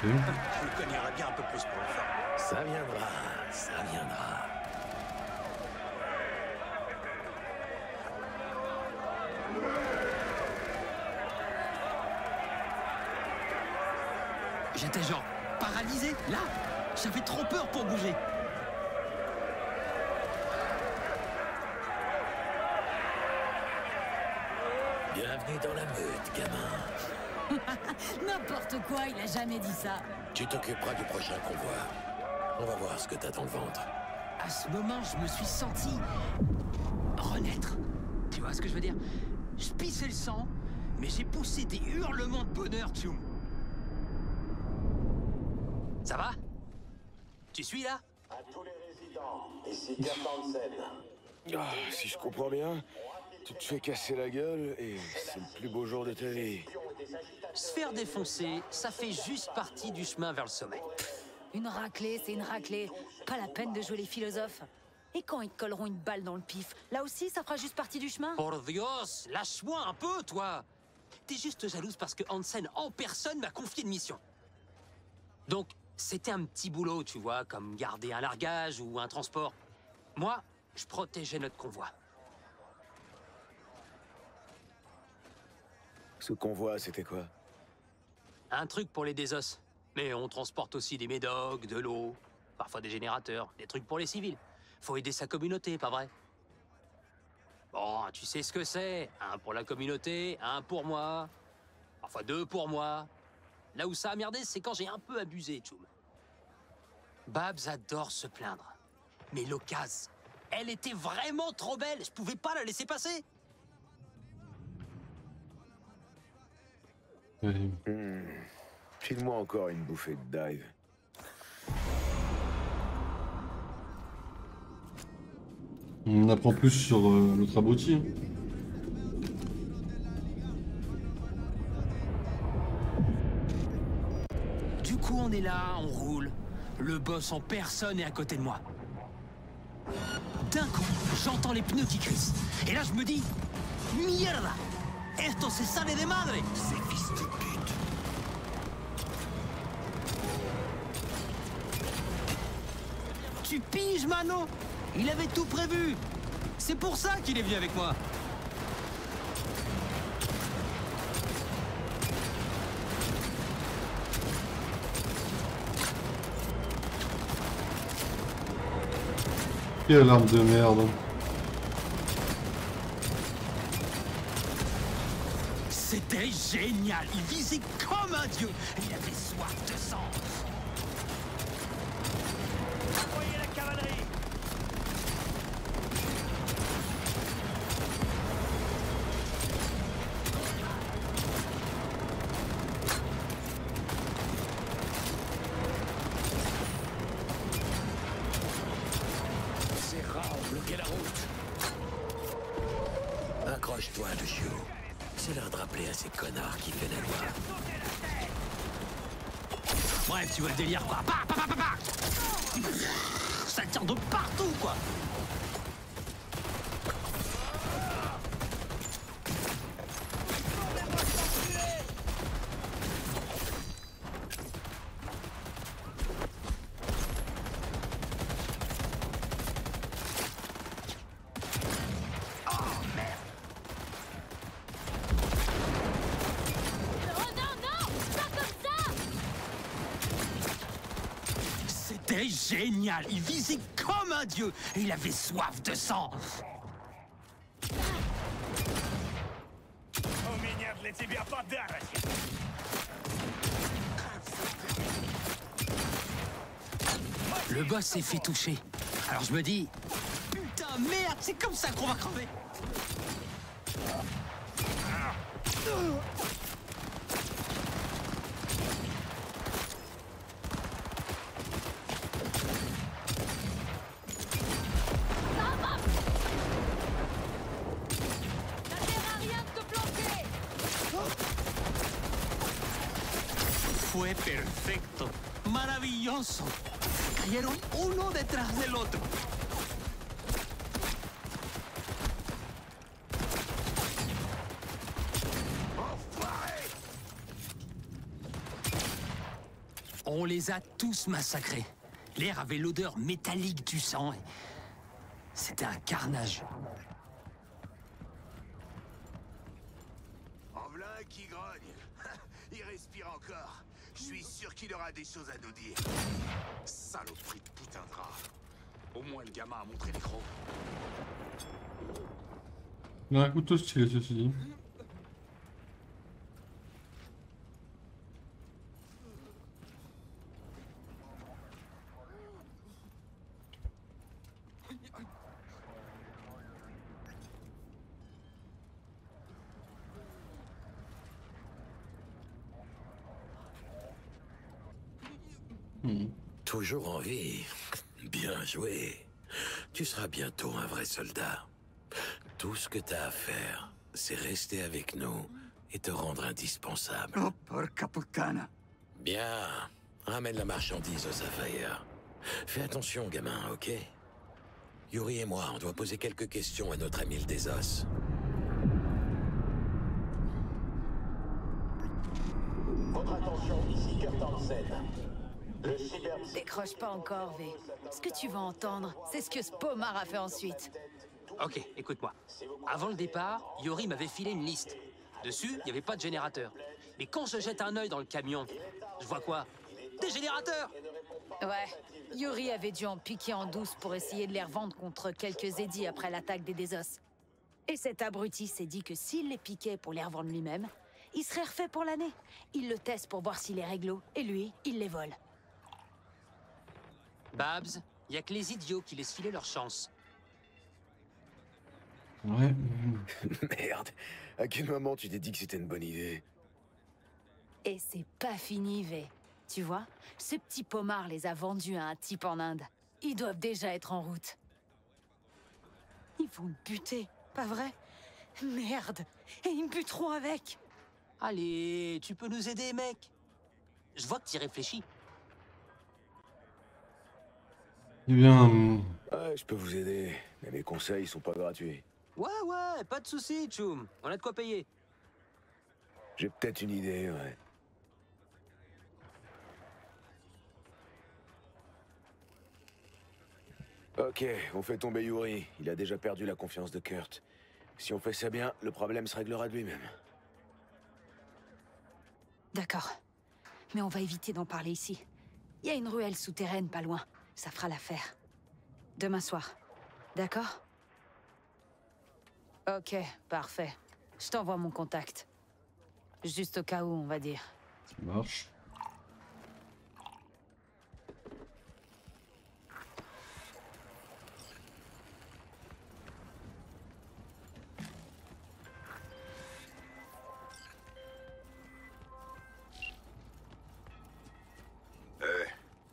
Je le cognerais bien un peu plus pour le faire. Ça viendra, ça viendra. J'étais genre paralysé, là. J'avais trop peur pour bouger. Bienvenue dans la meute, gamin. N'importe quoi, il a jamais dit ça. Tu t'occuperas du prochain convoi. On va voir ce que t'as dans le ventre. À ce moment, je me suis senti renaître. Tu vois ce que je veux dire? Je pissais le sang, mais j'ai poussé des hurlements de bonheur, Tchoum. Ça va? Tu suis là? À tous les résidents, ici Kurt Hansen. Ah, si je comprends bien, tu te fais casser la gueule et c'est le plus beau jour de ta vie. Se faire défoncer, ça fait juste partie du chemin vers le sommet. Une raclée, c'est une raclée. Pas la peine de jouer les philosophes. Et quand ils te colleront une balle dans le pif, là aussi, ça fera juste partie du chemin. Por Dios, lâche-moi un peu, toi. T'es juste jalouse parce que Hansen, en personne, m'a confié une mission. Donc, c'était un petit boulot, tu vois, comme garder un largage ou un transport. Moi, je protégeais notre convoi. Ce convoi, c'était quoi? Un truc pour les désos. Mais on transporte aussi des médocs, de l'eau, parfois des générateurs, des trucs pour les civils. Faut aider sa communauté, pas vrai? Bon, tu sais ce que c'est. Un pour la communauté, un pour moi. Parfois deux pour moi. Là où ça a merdé, c'est quand j'ai un peu abusé, Tchoum. Babs adore se plaindre. Mais l'occasion, elle était vraiment trop belle. Je pouvais pas la laisser passer. File-moi encore une bouffée de dive. On apprend plus sur notre abruti. Du coup, on est là, on roule. Le boss en personne est à côté de moi. D'un coup, j'entends les pneus qui crissent. Et là, je me dis... Mierda! Esto se sale de madre! Ces fils de pute! Tu piges, Mano? Il avait tout prévu! C'est pour ça qu'il est venu avec moi! Quelle arme de merde. C'était génial! Il visait comme un dieu! Il avait soif de sang! Envoyez la cavalerie! C'est rare, bloquez la route. Accroche-toi, le chiot. C'est l'heure de rappeler à ces connards qui fait la loi. Bref, tu vois le délire, quoi. Pa, pa, pa, pa, pa. Ça tire de partout, quoi. C'était génial! Il visait comme un dieu! Et il avait soif de sang! Le boss s'est fait toucher. Alors je me dis... Putain, merde! C'est comme ça qu'on va crever! Fue perfecto. Maravilloso. Cayeron uno detrás del otro. On les a tous massacrés. L'air avait l'odeur métallique du sang. C'était un carnage. En v'là un qui grogne. Il respire encore. Je suis sûr qu'il aura des choses à nous dire. Saloperie de putain de rat. Au moins le gamin a montré les crocs. Il a un couteau stylé, ceci dit. Toujours en vie. Bien joué. Tu seras bientôt un vrai soldat. Tout ce que t'as à faire, c'est rester avec nous et te rendre indispensable. Oh, porca puttana. Bien. Ramène la marchandise au Sapphire. Fais attention, gamin, ok? Yuri et moi, on doit poser quelques questions à notre ami le Desos. Votre attention, ici Kurt Hansen. Le cyber... Décroche pas encore, V. Ce que tu vas entendre, c'est ce que ce pommard a fait ensuite. Ok, écoute-moi. Avant le départ, Yuri m'avait filé une liste. Dessus, il n'y avait pas de générateur. Mais quand je jette un œil dans le camion, je vois quoi? Des générateurs! Ouais, Yuri avait dû en piquer en douce pour essayer de les revendre contre quelques édits après l'attaque des Desos. Et cet abruti s'est dit que s'il les piquait pour les revendre lui-même, il serait refait pour l'année. Il le teste pour voir s'il est réglo, et lui, il les vole. Babs, y a que les idiots qui laissent filer leur chance. Ouais. Merde. À quel moment tu t'es dit que c'était une bonne idée? Et c'est pas fini, V. Tu vois, ce petit pommard les a vendus à un type en Inde. Ils doivent déjà être en route. Ils vont me buter, pas vrai? Merde. Et ils me buteront avec. Allez, tu peux nous aider, mec. Je vois que t'y réfléchis. Eh bien... Ouais, je peux vous aider, mais mes conseils sont pas gratuits. Ouais, pas de soucis, Tchoum. On a de quoi payer. J'ai peut-être une idée, ouais. Ok, on fait tomber Yuri. Il a déjà perdu la confiance de Kurt. Si on fait ça bien, le problème se réglera de lui-même. D'accord. Mais on va éviter d'en parler ici. Il y a une ruelle souterraine pas loin. Ça fera l'affaire. Demain soir. D'accord? Ok, parfait. Je t'envoie mon contact. Juste au cas où, on va dire. Ça marche.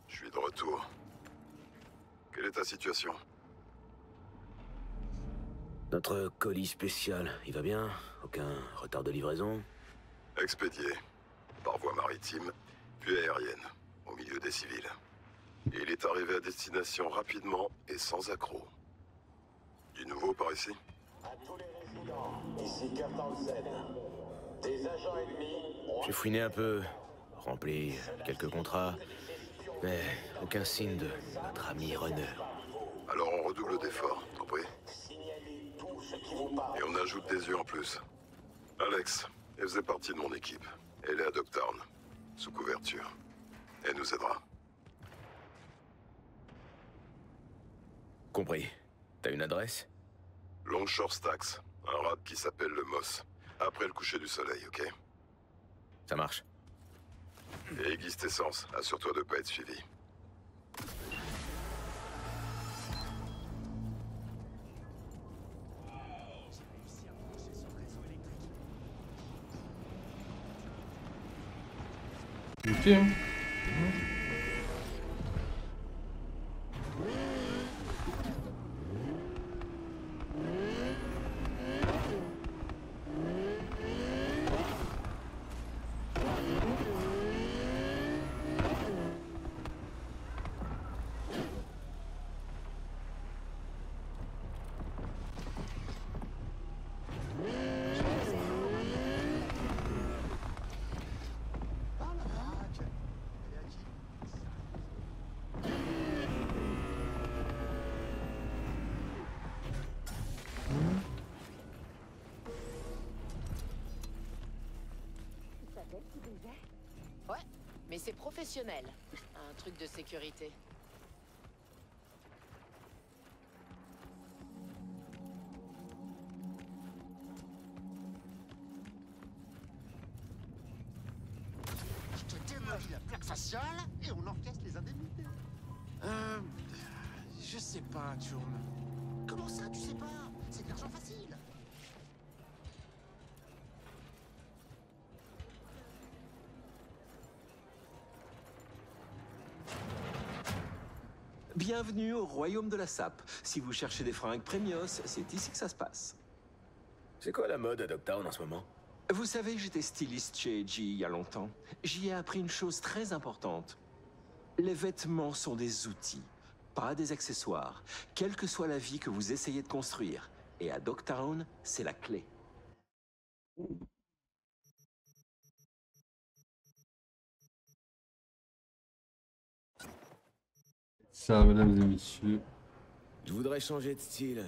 Je suis de retour. Quelle est ta situation? Notre colis spécial, il va bien? Aucun retard de livraison? Expédié. Par voie maritime, puis aérienne, au milieu des civils. Et il est arrivé à destination rapidement et sans accroc. Du nouveau par ici? À tous les résidents, ici Kurt Hansen. Des agents ennemis ont... J'ai fouiné un peu, rempli quelques contrats, mais aucun signe de notre ami Runner. Alors on redouble d'efforts, compris? Et on ajoute des yeux en plus. Alex, elle faisait partie de mon équipe. Elle est à Dogtown, sous couverture. Elle nous aidera. Compris. T'as une adresse? Longshore Stacks, un rad qui s'appelle le Moss. Après le coucher du soleil, ok? Ça marche. Et aiguise tes sens, assure-toi de ne pas être suivi. Ok. bordel qui bougeait. Ouais, mais c'est professionnel. Un truc de sécurité. Je te démolis la plaque faciale et on encaisse les indemnités. Je sais pas, Turm. Comment ça, tu sais pas? C'est de l'argent facile. Bienvenue au royaume de la sape. Si vous cherchez des fringues Premios, c'est ici que ça se passe. C'est quoi la mode à Dogtown en ce moment? Vous savez, j'étais styliste chez G il y a longtemps. J'y ai appris une chose très importante. Les vêtements sont des outils, pas des accessoires, quelle que soit la vie que vous essayez de construire. Et à Dogtown, c'est la clé. Ça, mesdames et messieurs. Je voudrais changer de style.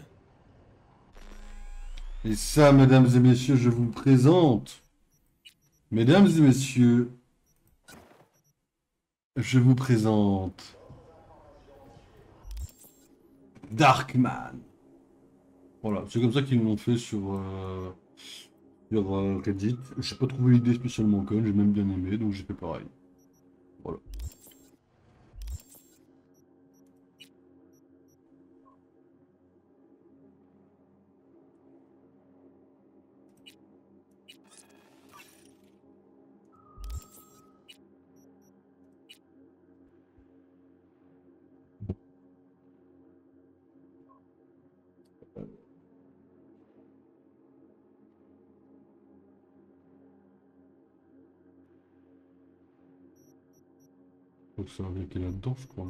Et ça, mesdames et messieurs, je vous présente. Mesdames et messieurs, je vous présente Darkman. Voilà, c'est comme ça qu'ils l'ont fait sur Reddit. J'ai pas trouvé l'idée spécialement conne, j'ai même bien aimé, donc j'ai fait pareil. Voilà. Faut que ça va avec là-dedans, je crois.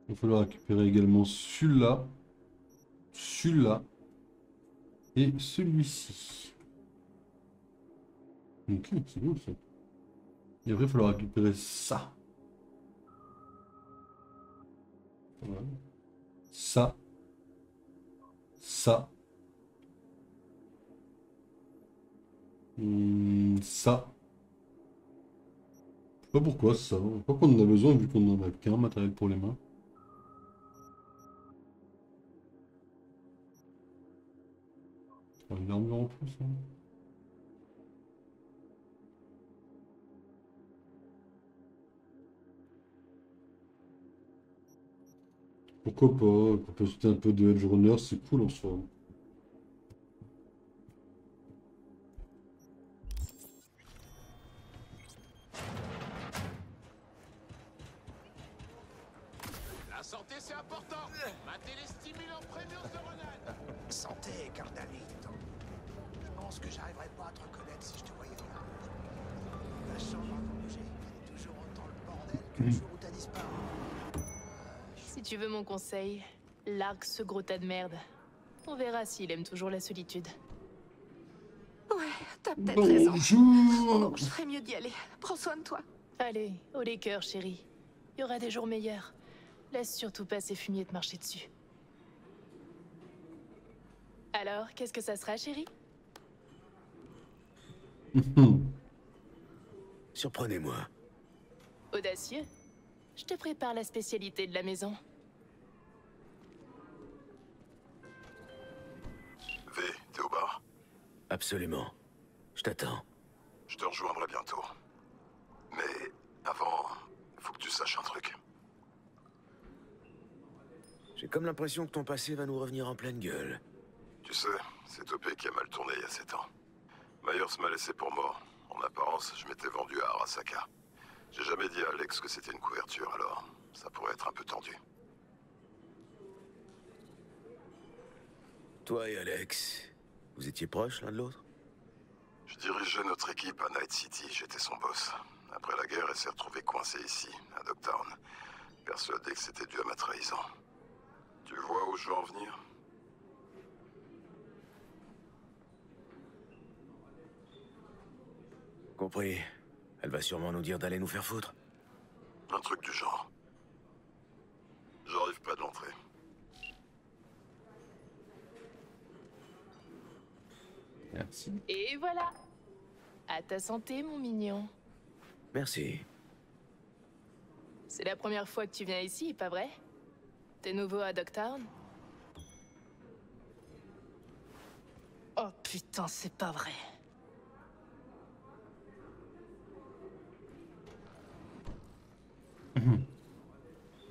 Il va falloir récupérer également celui-là, celui-là et celui-ci. Ok, c'est bon ça. Et après, il va falloir récupérer ça. Voilà. Ça. Ça. Ça. Je sais pas pourquoi ça. Je sais pas qu'on en a besoin vu qu'on en a qu'un matériel pour les mains. Une armure en plus. Hein. Pourquoi pas? Pour ajouter un peu de Edge Runner, c'est cool en soi. La santé, c'est important. Matez les stimulants Premios de Ronan. Santé, Cardalito. Je pense que j'arriverais pas à te reconnaître si je te voyais là. La chambre a bougé. C'est toujours autant le bordel que le jour où t'as disparu. Si tu veux mon conseil, largue ce gros tas de merde. On verra s'il aime toujours la solitude. Ouais, t'as peut-être raison. Donc je ferais mieux d'y aller. Prends soin de toi. Allez, au les cœurs, chérie. Il y aura des jours meilleurs. Laisse surtout pas ces fumiers te marcher dessus. Alors, qu'est-ce que ça sera, chérie? Surprenez-moi. Audacieux. Je te prépare la spécialité de la maison. V, t'es au bar? Absolument. Je t'attends. Je te rejoindrai bientôt. Mais avant, faut que tu saches un truc. J'ai comme l'impression que ton passé va nous revenir en pleine gueule. Tu sais, c'est Topé qui a mal tourné il y a 7 ans. Myers m'a laissé pour mort. En apparence, je m'étais vendu à Arasaka. J'ai jamais dit à Alex que c'était une couverture, alors ça pourrait être un peu tendu. Toi et Alex, vous étiez proches l'un de l'autre? Je dirigeais notre équipe à Night City, j'étais son boss. Après la guerre, elle s'est retrouvée coincée ici, à Dogtown. Persuadé que c'était dû à ma trahison. Tu vois où je veux en venir? compris. Elle va sûrement nous dire d'aller nous faire foutre. Un truc du genre. J'arrive pas de l'entrée. Merci. Et voilà. À ta santé, mon mignon. Merci. C'est la première fois que tu viens ici, pas vrai? T'es nouveau à Dogtown? Oh putain, c'est pas vrai.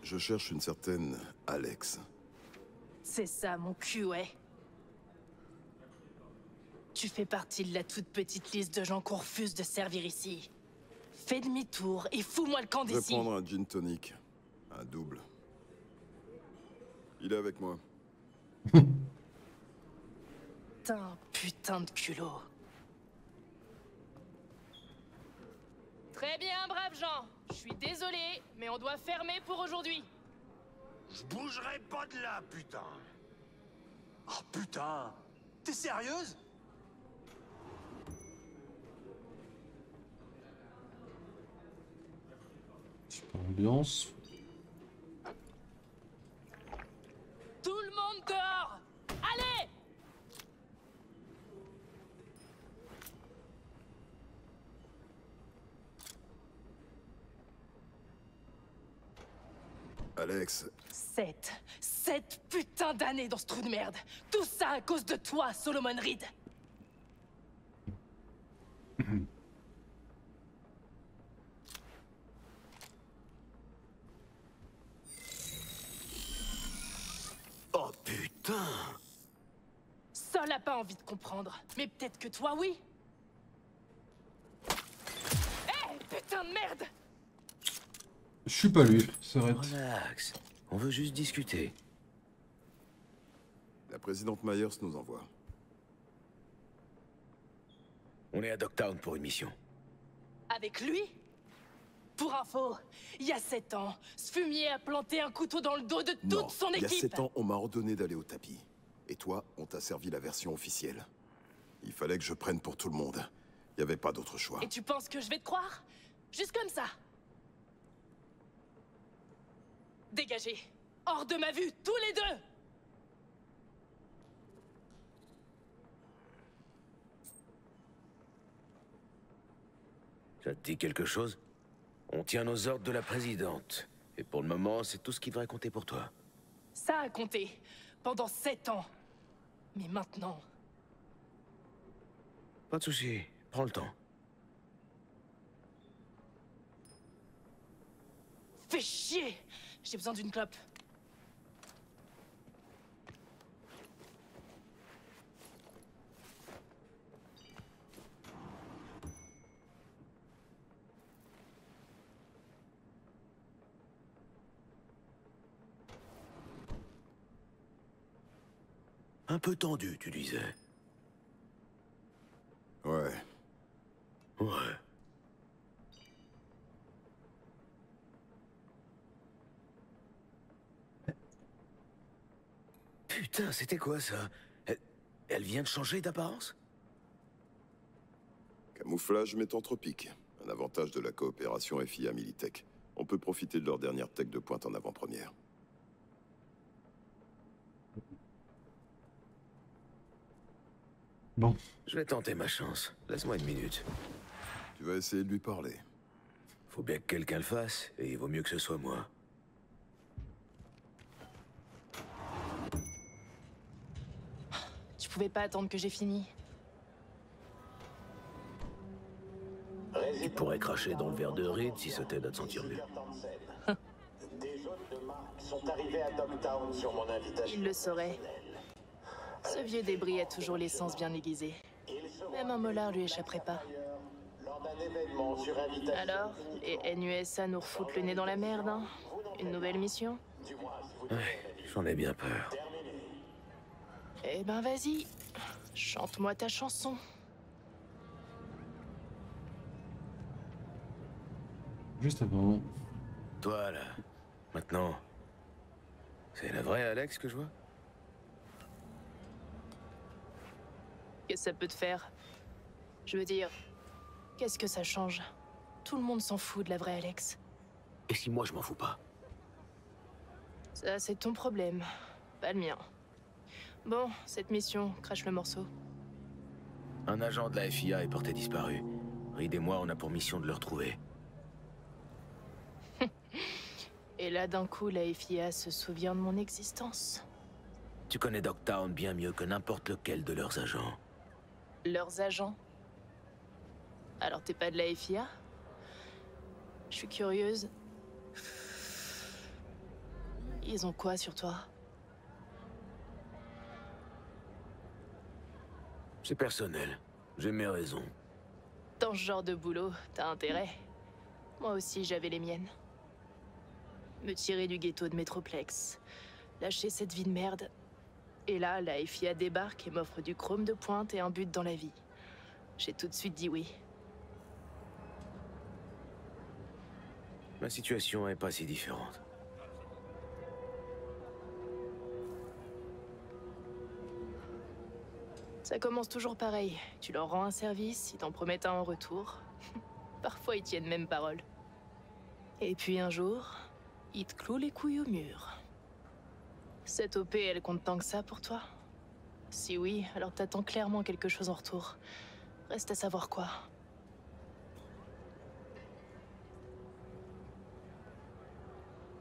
Je cherche une certaine Alex. C'est ça, mon cul, ouais. Tu fais partie de la toute petite liste de gens qu'on refuse de servir ici. Fais demi-tour et fous-moi le camp Je vais d'ici. prendre un gin tonic. Un double. Il est avec moi. Putain de culot. Très bien, braves gens. Je suis désolé, mais on doit fermer pour aujourd'hui. Je bougerai pas de là, putain. Oh putain. T'es sérieuse? Ambiance. Tout le monde dehors. Allez! Alex, 7 putains d'années dans ce trou de merde. Tout ça à cause de toi, Solomon Reed. Oh putain! Sol a pas envie de comprendre, mais peut-être que toi, oui. Hé, putain de merde! Je suis pas lui, ça va être... Relax. On veut juste discuter. la présidente Myers nous envoie. On est à Dogtown pour une mission. Avec lui? Pour info, il y a 7 ans, ce fumier a planté un couteau dans le dos de toute son Il y a équipe. 7 ans, on m'a ordonné d'aller au tapis. Et toi, on t'a servi la version officielle. Il fallait que je prenne pour tout le monde. Il n'y avait pas d'autre choix. Et tu penses que je vais te croire? Juste comme ça? Dégagez! Hors de ma vue, tous les deux! Ça te dit quelque chose? On tient nos ordres de la présidente. Et pour le moment, c'est tout ce qui devrait compter pour toi. Ça a compté. Pendant 7 ans. Mais maintenant... Pas de souci, prends le temps. Fais chier! J'ai besoin d'une clope. Un peu tendu, tu disais. Ouais. Ouais. Putain, c'était quoi ça? Elle vient de changer d'apparence? Camouflage métanthropique. Un avantage de la coopération FIA Militech. On peut profiter de leur dernière tech de pointe en avant-première. Bon. Je vais tenter ma chance. Laisse-moi une minute. Tu vas essayer de lui parler. Faut bien que quelqu'un le fasse, et il vaut mieux que ce soit moi. Tu pouvais pas attendre que j'ai fini. Tu pourrais cracher dans le verre de Reed si ça t'aide à te sentir mieux. Des hôtes de marque sont arrivés à Dogtown sur mon invitation. Il le saurait. Ce vieux débris a toujours l'essence bien aiguisée. Même un molar lui échapperait pas. Lors d'un événement sur invitation. Alors, les NUSA nous refoutent le nez dans la merde, hein? Une nouvelle mission? Ouais, j'en ai bien peur. Eh ben vas-y, chante-moi ta chanson. Juste avant. Toi, là, maintenant, c'est la vraie Alex que je vois? Qu'est-ce que ça peut te faire? Je veux dire, Qu'est-ce que ça change? Tout le monde s'en fout de la vraie Alex. Et si moi je m'en fous pas? Ça, c'est ton problème, pas le mien. Bon, cette mission, crache le morceau. Un agent de la FIA est porté disparu. Reed et moi, on a pour mission de le retrouver. Et là, d'un coup, la FIA se souvient de mon existence. Tu connais Dogtown bien mieux que n'importe lequel de leurs agents. Leurs agents? Alors t'es pas de la FIA? Je suis curieuse. Ils ont quoi sur toi? C'est personnel. J'ai mes raisons. Dans ce genre de boulot, t'as intérêt. Moi aussi, j'avais les miennes. Me tirer du ghetto de Metroplex. Lâcher cette vie de merde. Et là, la FIA débarque et m'offre du chrome de pointe et un but dans la vie. J'ai tout de suite dit oui. Ma situation est pas si différente. Ça commence toujours pareil. Tu leur rends un service, ils t'en promettent un en retour. Parfois, ils tiennent même parole. Et puis un jour, ils te clouent les couilles au mur. Cette OP, elle compte tant que ça pour toi? Si oui, alors t'attends clairement quelque chose en retour. Reste à savoir quoi.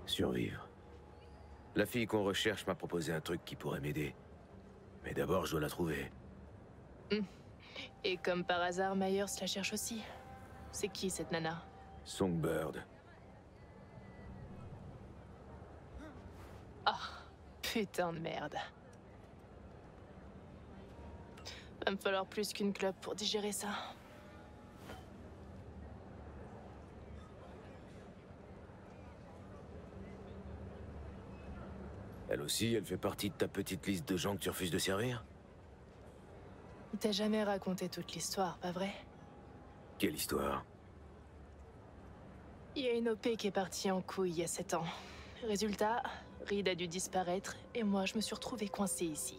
Survivre. La fille qu'on recherche m'a proposé un truc qui pourrait m'aider. Mais d'abord, je dois la trouver. Et comme par hasard, Myers la cherche aussi. C'est qui cette nana? Songbird. Ah, putain de merde. Va me falloir plus qu'une clope pour digérer ça. Elle aussi, elle fait partie de ta petite liste de gens que tu refuses de servir? Il t'a jamais raconté toute l'histoire, pas vrai? Quelle histoire? Il y a une OP qui est partie en couille il y a 7 ans. Résultat, Reed a dû disparaître et moi je me suis retrouvée coincée ici.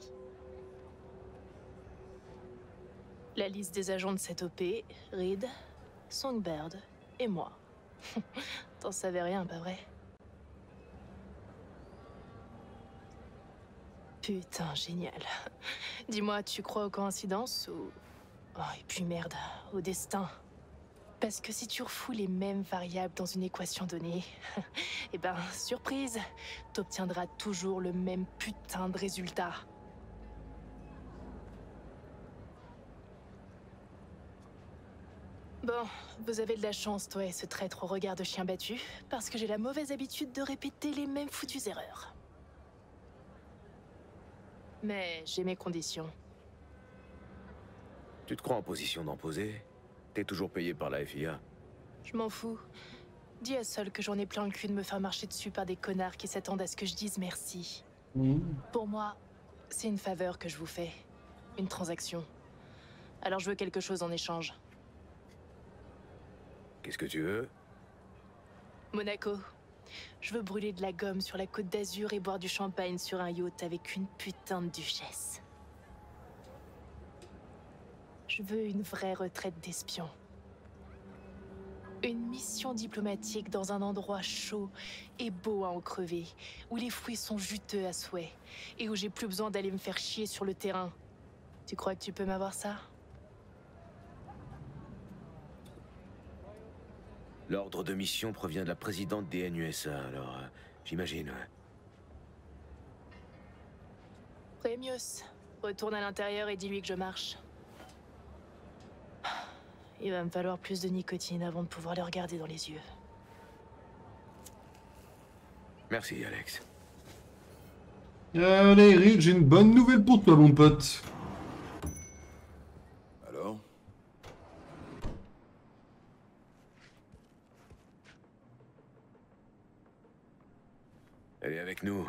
La liste des agents de cette OP, Reed, Songbird et moi. T'en savais rien, pas vrai? Putain, génial. Dis-moi, tu crois aux coïncidences ou... Oh, et puis merde, au destin. Parce que si tu refous les mêmes variables dans une équation donnée, eh ben, surprise, t'obtiendras toujours le même putain de résultat. Bon, vous avez de la chance, toi et ce traître au regard de chien battu, parce que j'ai la mauvaise habitude de répéter les mêmes foutues erreurs. Mais j'ai mes conditions. Tu te crois en position d'en poser? T'es toujours payé par la FIA. Je m'en fous. Dis à Sol que j'en ai plein le cul de me faire marcher dessus par des connards qui s'attendent à ce que je dise merci. Pour moi, c'est une faveur que je vous fais. Une transaction. Alors je veux quelque chose en échange. Qu'est-ce que tu veux? Monaco. Je veux brûler de la gomme sur la côte d'Azur et boire du champagne sur un yacht avec une putain de duchesse. Je veux une vraie retraite d'espion. Une mission diplomatique dans un endroit chaud et beau à en crever, où les fruits sont juteux à souhait, et où j'ai plus besoin d'aller me faire chier sur le terrain. Tu crois que tu peux m'avoir ça? L'ordre de mission provient de la présidente des NUSA, alors j'imagine, ouais. Prémius, retourne à l'intérieur et dis-lui que je marche. Il va me falloir plus de nicotine avant de pouvoir le regarder dans les yeux. Merci, Alex. Allez, Reed, j'ai une bonne nouvelle pour toi, mon pote. Alors? Elle est avec nous.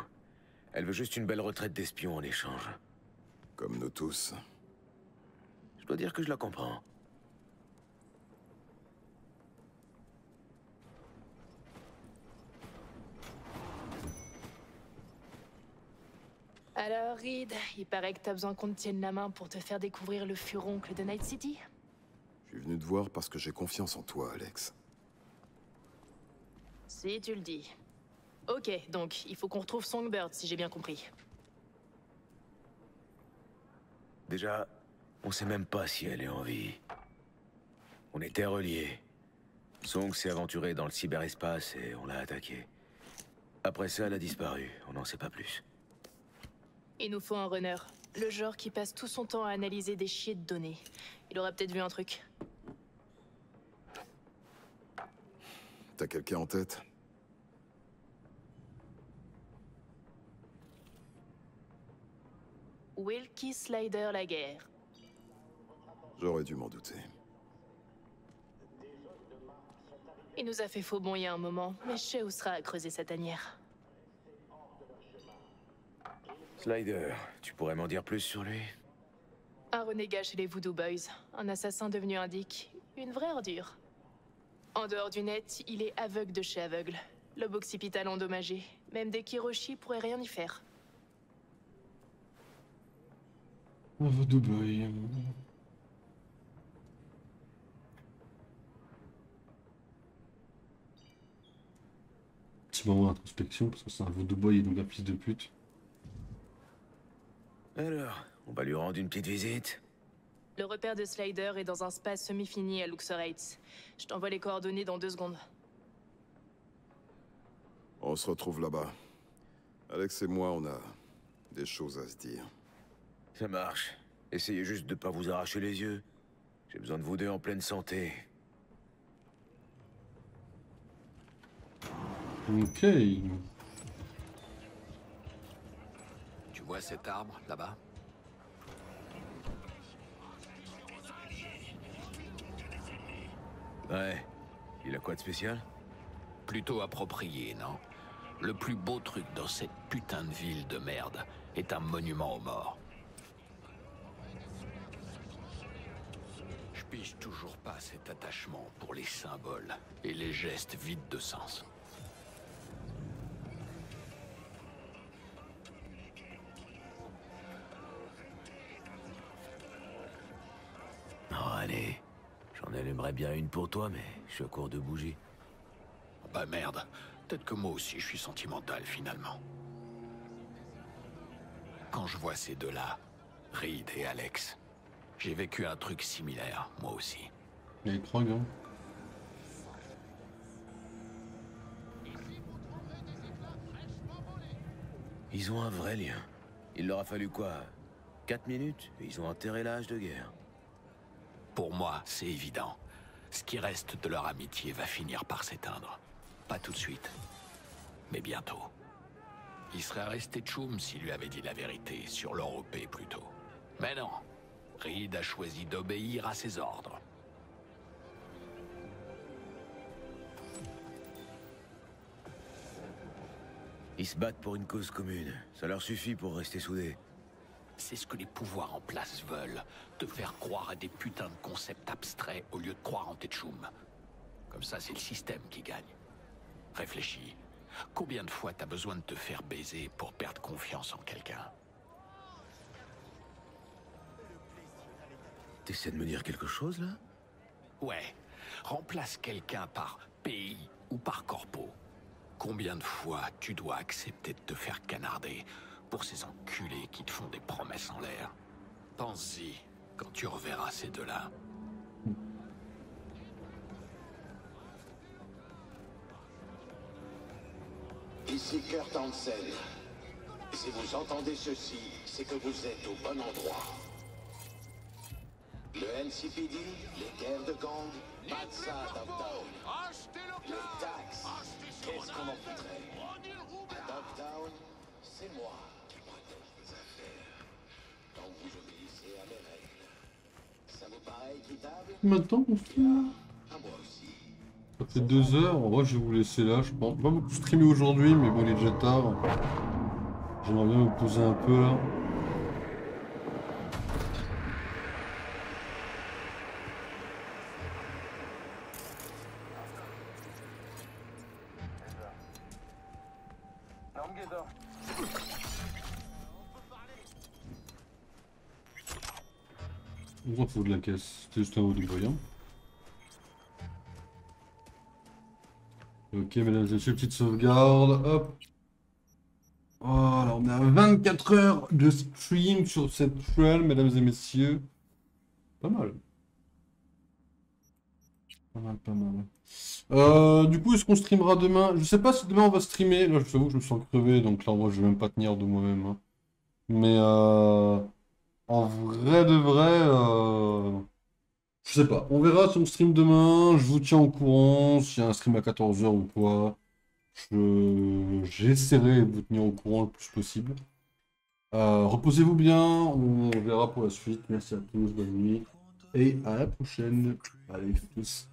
Elle veut juste une belle retraite d'espion en échange. Comme nous tous. Je dois dire que je la comprends. Alors, Reed, il paraît que t'as besoin qu'on te tienne la main pour te faire découvrir le furoncle de Night City? Je suis venu te voir parce que j'ai confiance en toi, Alex. Si tu le dis. Ok, donc il faut qu'on retrouve Songbird, si j'ai bien compris. Déjà, on sait même pas si elle est en vie. On était reliés. Song s'est aventuré dans le cyberespace et on l'a attaqué. Après ça, elle a disparu. On n'en sait pas plus. Il nous faut un runner. Le genre qui passe tout son temps à analyser des chiers de données. Il aurait peut-être vu un truc. T'as quelqu'un en tête? Wilkie Slider Laguerre. J'aurais dû m'en douter. Il nous a fait faux bon il y a un moment, mais je sais où sera à creuser sa tanière. Slider, tu pourrais m'en dire plus sur lui? Un renégat chez les Voodoo Boys, un assassin devenu indique, une vraie ordure. En dehors du net, il est aveugle de chez aveugle. Lobe occipital endommagé, même des Kiroshi pourraient rien y faire. Voodoo Boy. Petit moment d'introspection parce que c'est un Voodoo Boy et donc un fils de pute. Alors, on va lui rendre une petite visite. Le repère de Slider est dans un spa semi-fini à Luxor Heights. Je t'envoie les coordonnées dans 2 secondes. On se retrouve là-bas. Alex et moi, on a des choses à se dire. Ça marche. Essayez juste de pas vous arracher les yeux. J'ai besoin de vous deux en pleine santé. Ok. Tu vois cet arbre, là-bas? Ouais. Il a quoi de spécial? Plutôt approprié, non? Le plus beau truc dans cette putain de ville de merde est un monument aux morts. Je pige toujours pas cet attachement pour les symboles et les gestes vides de sens. Oh, allez. J'en allumerais bien une pour toi, mais je suis à court de bougies. Bah merde. Peut-être que moi aussi je suis sentimental, finalement. Quand je vois ces deux-là, Reed et Alex, j'ai vécu un truc similaire, moi aussi. Il est 3 gars. Ils ont un vrai lien. Il leur a fallu quoi? 4 minutes et ils ont enterré la hache de guerre. Pour moi, c'est évident. Ce qui reste de leur amitié va finir par s'éteindre. Pas tout de suite, mais bientôt. Il serait resté tchoum s'il lui avait dit la vérité, sur l'Europé plutôt. Mais non, Reed a choisi d'obéir à ses ordres. Ils se battent pour une cause commune. Ça leur suffit pour rester soudés. C'est ce que les pouvoirs en place veulent. Te faire croire à des putains de concepts abstraits au lieu de croire en tes tchoum. Comme ça, c'est le système qui gagne. Réfléchis. Combien de fois t'as besoin de te faire baiser pour perdre confiance en quelqu'un? T'essaies de me dire quelque chose, là? Ouais. Remplace quelqu'un par pays ou par corpo. Combien de fois tu dois accepter de te faire canarder pour ces enculés qui te font des promesses en l'air? Pense-y quand tu reverras ces deux-là. Ici Kurt Hansen. Si vous entendez ceci, c'est que vous êtes au bon endroit. Le NCPD, les guerres de gang, pas de ça à Dogtown. Les taxes, qu'est-ce qu'on en foutrait? À Dogtown, c'est moi qui protège les affaires. Tant que vous obéissez à mes règles. Ça vous paraît équitable? Maintenant, on fait... À moi aussi. Ça fait 2 heures, en vrai je vais vous laisser là, je pense. Pas beaucoup streamer aujourd'hui, mais bon, il est déjà tard. J'aimerais bien me poser un peu là. On s'en fout de la caisse, c'était juste un haut du voyant. Ok, mesdames et messieurs, petite sauvegarde. Hop. Voilà, on est à 24 heures de stream sur cette trail, mesdames et messieurs. Pas mal. Pas mal, pas mal. Du coup, est-ce qu'on streamera demain? Je sais pas si demain on va streamer. Là, je t'avoue que je me sens crevé, donc là, moi, je vais même pas tenir de moi-même. Hein. Mais en vrai de vrai, je sais pas. On verra si on stream demain. Je vous tiens au courant s'il y a un stream à 14 h ou quoi. J'essaierai de vous tenir au courant le plus possible. Reposez-vous bien. On verra pour la suite. Merci à tous. Bonne nuit. Et à la prochaine. Allez, tous.